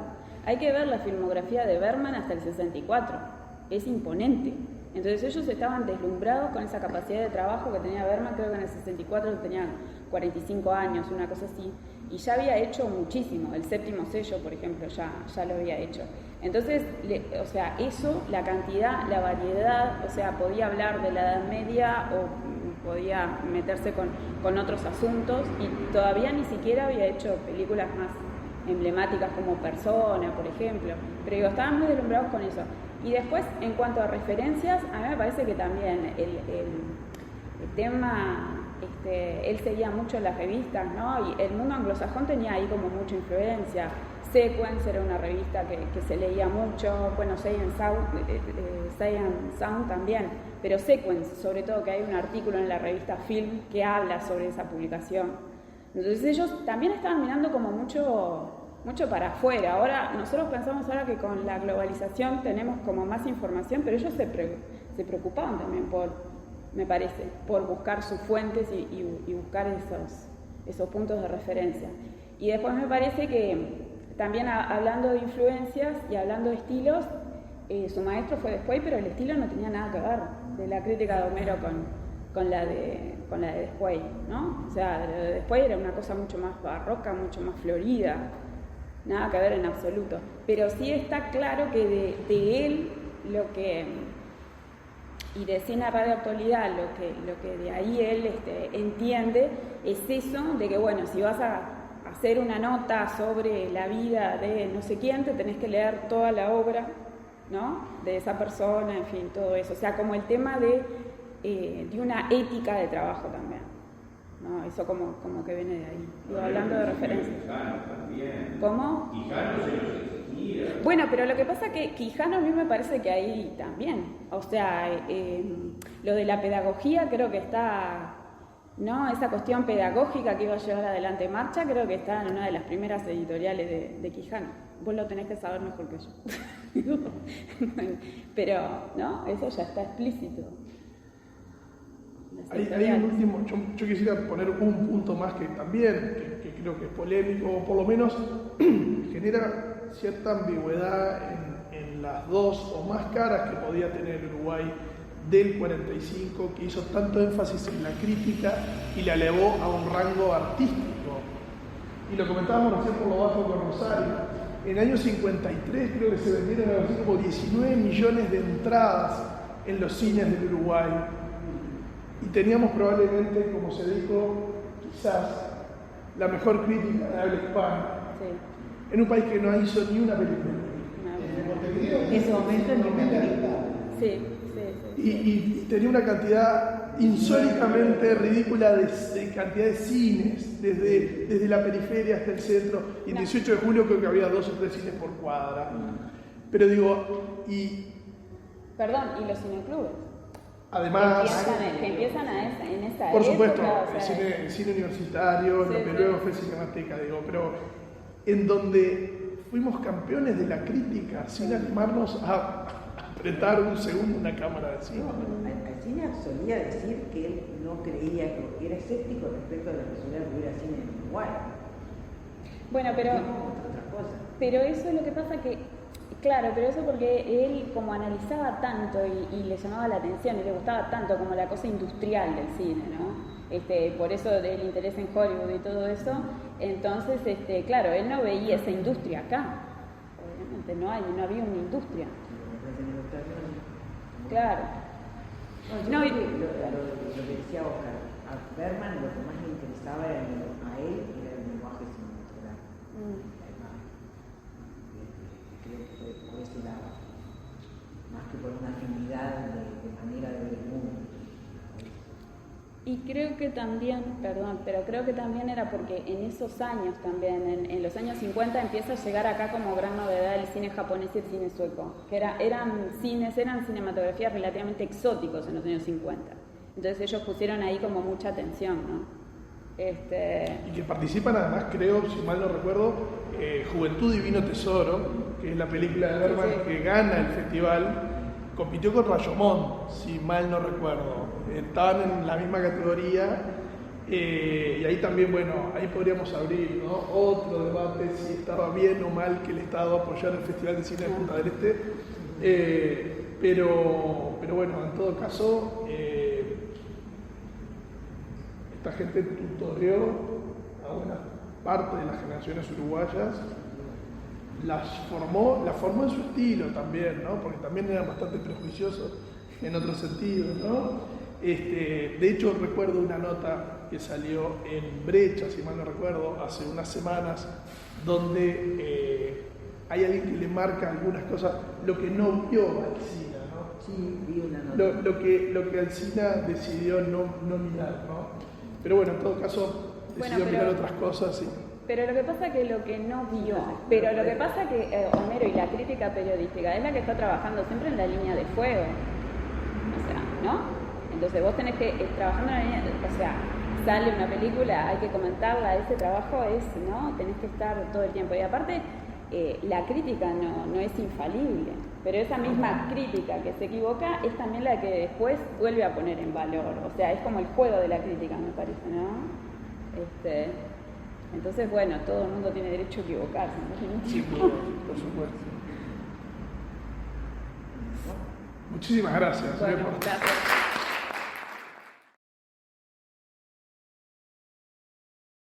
hay que ver la filmografía de Bergman hasta el 64, es imponente. Entonces ellos estaban deslumbrados con esa capacidad de trabajo que tenía Bergman, creo que en el 64 tenía 45 años, una cosa así, y ya había hecho muchísimo, el Séptimo Sello, por ejemplo, ya lo había hecho. Entonces, o sea, eso, la cantidad, la variedad, o sea, podía hablar de la Edad Media o podía meterse con otros asuntos, y todavía ni siquiera había hecho películas más emblemáticas como Persona, por ejemplo, pero digo, estaban muy deslumbrados con eso. Y después, en cuanto a referencias, a mí me parece que también el tema, él seguía mucho las revistas, ¿no? Y el mundo anglosajón tenía ahí como mucha influencia. Sequence era una revista que se leía mucho, bueno, Science Sound también, pero Sequence, sobre todo, que hay un artículo en la revista Film que habla sobre esa publicación. Entonces ellos también estaban mirando como mucho para afuera. Ahora, nosotros pensamos ahora que con la globalización tenemos como más información, pero ellos se preocupaban también me parece, por buscar sus fuentes y buscar esos puntos de referencia. Y después me parece que también hablando de influencias y hablando de estilos, su maestro fue Después, pero el estilo no tenía nada que ver de la crítica de Homero con la de Después, ¿no? O sea, lo de Después era una cosa mucho más barroca, mucho más florida, nada que ver en absoluto. Pero sí está claro que de él y de Cine Radio Actualidad, lo que de ahí él entiende es eso de que, bueno, si vas a hacer una nota sobre la vida de no sé quién, te tenés que leer toda la obra, ¿no? De esa persona, en fin, todo eso. O sea, como el tema de una ética de trabajo también, ¿no? Eso como que viene de ahí. Digo, hablando de referencias. ¿Cómo?
Quijano se los exigía.
Bueno, pero lo que pasa es que Quijano a mí me parece que ahí también. O sea, lo de la pedagogía creo que está, ¿no? Esa cuestión pedagógica que iba a llevar adelante Marcha, creo que está en una de las primeras editoriales de Quijano. Vos lo tenés que saber mejor que yo. Pero, ¿no? Eso ya está explícito.
Hay un último, yo quisiera poner un punto más que también, que creo que es polémico, o por lo menos genera cierta ambigüedad en las dos o más caras que podía tener Uruguay del 45, que hizo tanto énfasis en la crítica y la elevó a un rango artístico. Y lo comentábamos recién por lo bajo con Rosario. En el año 53 creo que se vendieron algo así como 19 millones de entradas en los cines del Uruguay. Y teníamos probablemente, como se dijo, quizás la mejor crítica de habla hispana. Sí. En un país que no hizo ni una película.
En ese momento ni una película.
Sí.
Y tenía una cantidad insólitamente ridícula de cantidad de cines, desde la periferia hasta el centro. Y el 18 de julio creo que había 2 o 3 cines por cuadra. Pero digo,
Perdón, ¿y los cineclubes?
Además,
que empiezan en esa
por
época,
supuesto,
o sea,
el cine universitario,
sí,
lo que luego fue Cinemateca, digo, pero en donde fuimos campeones de la crítica sin animarnos a apretar un segundo una cámara de cine.
Alsina solía decir que él no creía, que era escéptico respecto a la posibilidad de que hubiera cine en Uruguay.
Bueno, pero eso es lo que pasa, que Claro, pero eso porque él como analizaba tanto y le llamaba la atención y le gustaba tanto como la cosa industrial del cine, ¿no? Por eso del interés en Hollywood y todo eso, entonces, claro, él no veía esa industria acá, obviamente no había una industria. Claro.
No, yo creo que lo que decía Oscar, a Bergman lo que más le interesaba a él era el lenguaje cinematográfico. Creo que fue por ese lado, más que por una afinidad de manera de ver el mundo.
Y creo que también, perdón, pero creo que también era porque en esos años también, en los años 50 empieza a llegar acá como gran novedad el cine japonés y el cine sueco, que eran cinematografías relativamente exóticos en los años 50. Entonces ellos pusieron ahí como mucha atención, ¿no?
Y que participan además, creo, si mal no recuerdo, Juventud Divino Tesoro, que es la película de Bergman que gana el festival, compitió con Rashomon, si mal no recuerdo. Estaban en la misma categoría y ahí también, bueno, ahí podríamos abrir, ¿no?, otro debate si estaba bien o mal que el Estado apoyara el Festival de Cine de Punta del Este, pero bueno, en todo caso, esta gente tutoreó a buena parte de las generaciones uruguayas, las formó en su estilo también, ¿no?, porque también eran bastante prejuiciosos en otros sentidos, ¿no? De hecho, recuerdo una nota que salió en Brecha, si mal no recuerdo, hace unas semanas, donde hay alguien que le marca algunas cosas, lo que no vio Alsina, ¿no?
Sí, vi una nota.
Lo que Alsina decidió no mirar, ¿no? Pero bueno, en todo caso, decidió mirar otras cosas, sí.
Pero lo que pasa que lo que no vio, pero lo que pasa que Homero y la crítica periodística es la que está trabajando siempre en la línea de fuego, o sea, ¿no? Entonces vos tenés que, trabajando en la línea, o sea, sale una película, hay que comentarla, ese trabajo es, ¿no? Tenés que estar todo el tiempo. Y aparte, la crítica no es infalible, pero esa misma crítica que se equivoca es también la que después vuelve a poner en valor. O sea, es como el juego de la crítica, me parece, ¿no? Entonces, bueno, todo el mundo tiene derecho a equivocarse, ¿no?
Sí, por supuesto. Muchísimas gracias.
Bueno, gracias.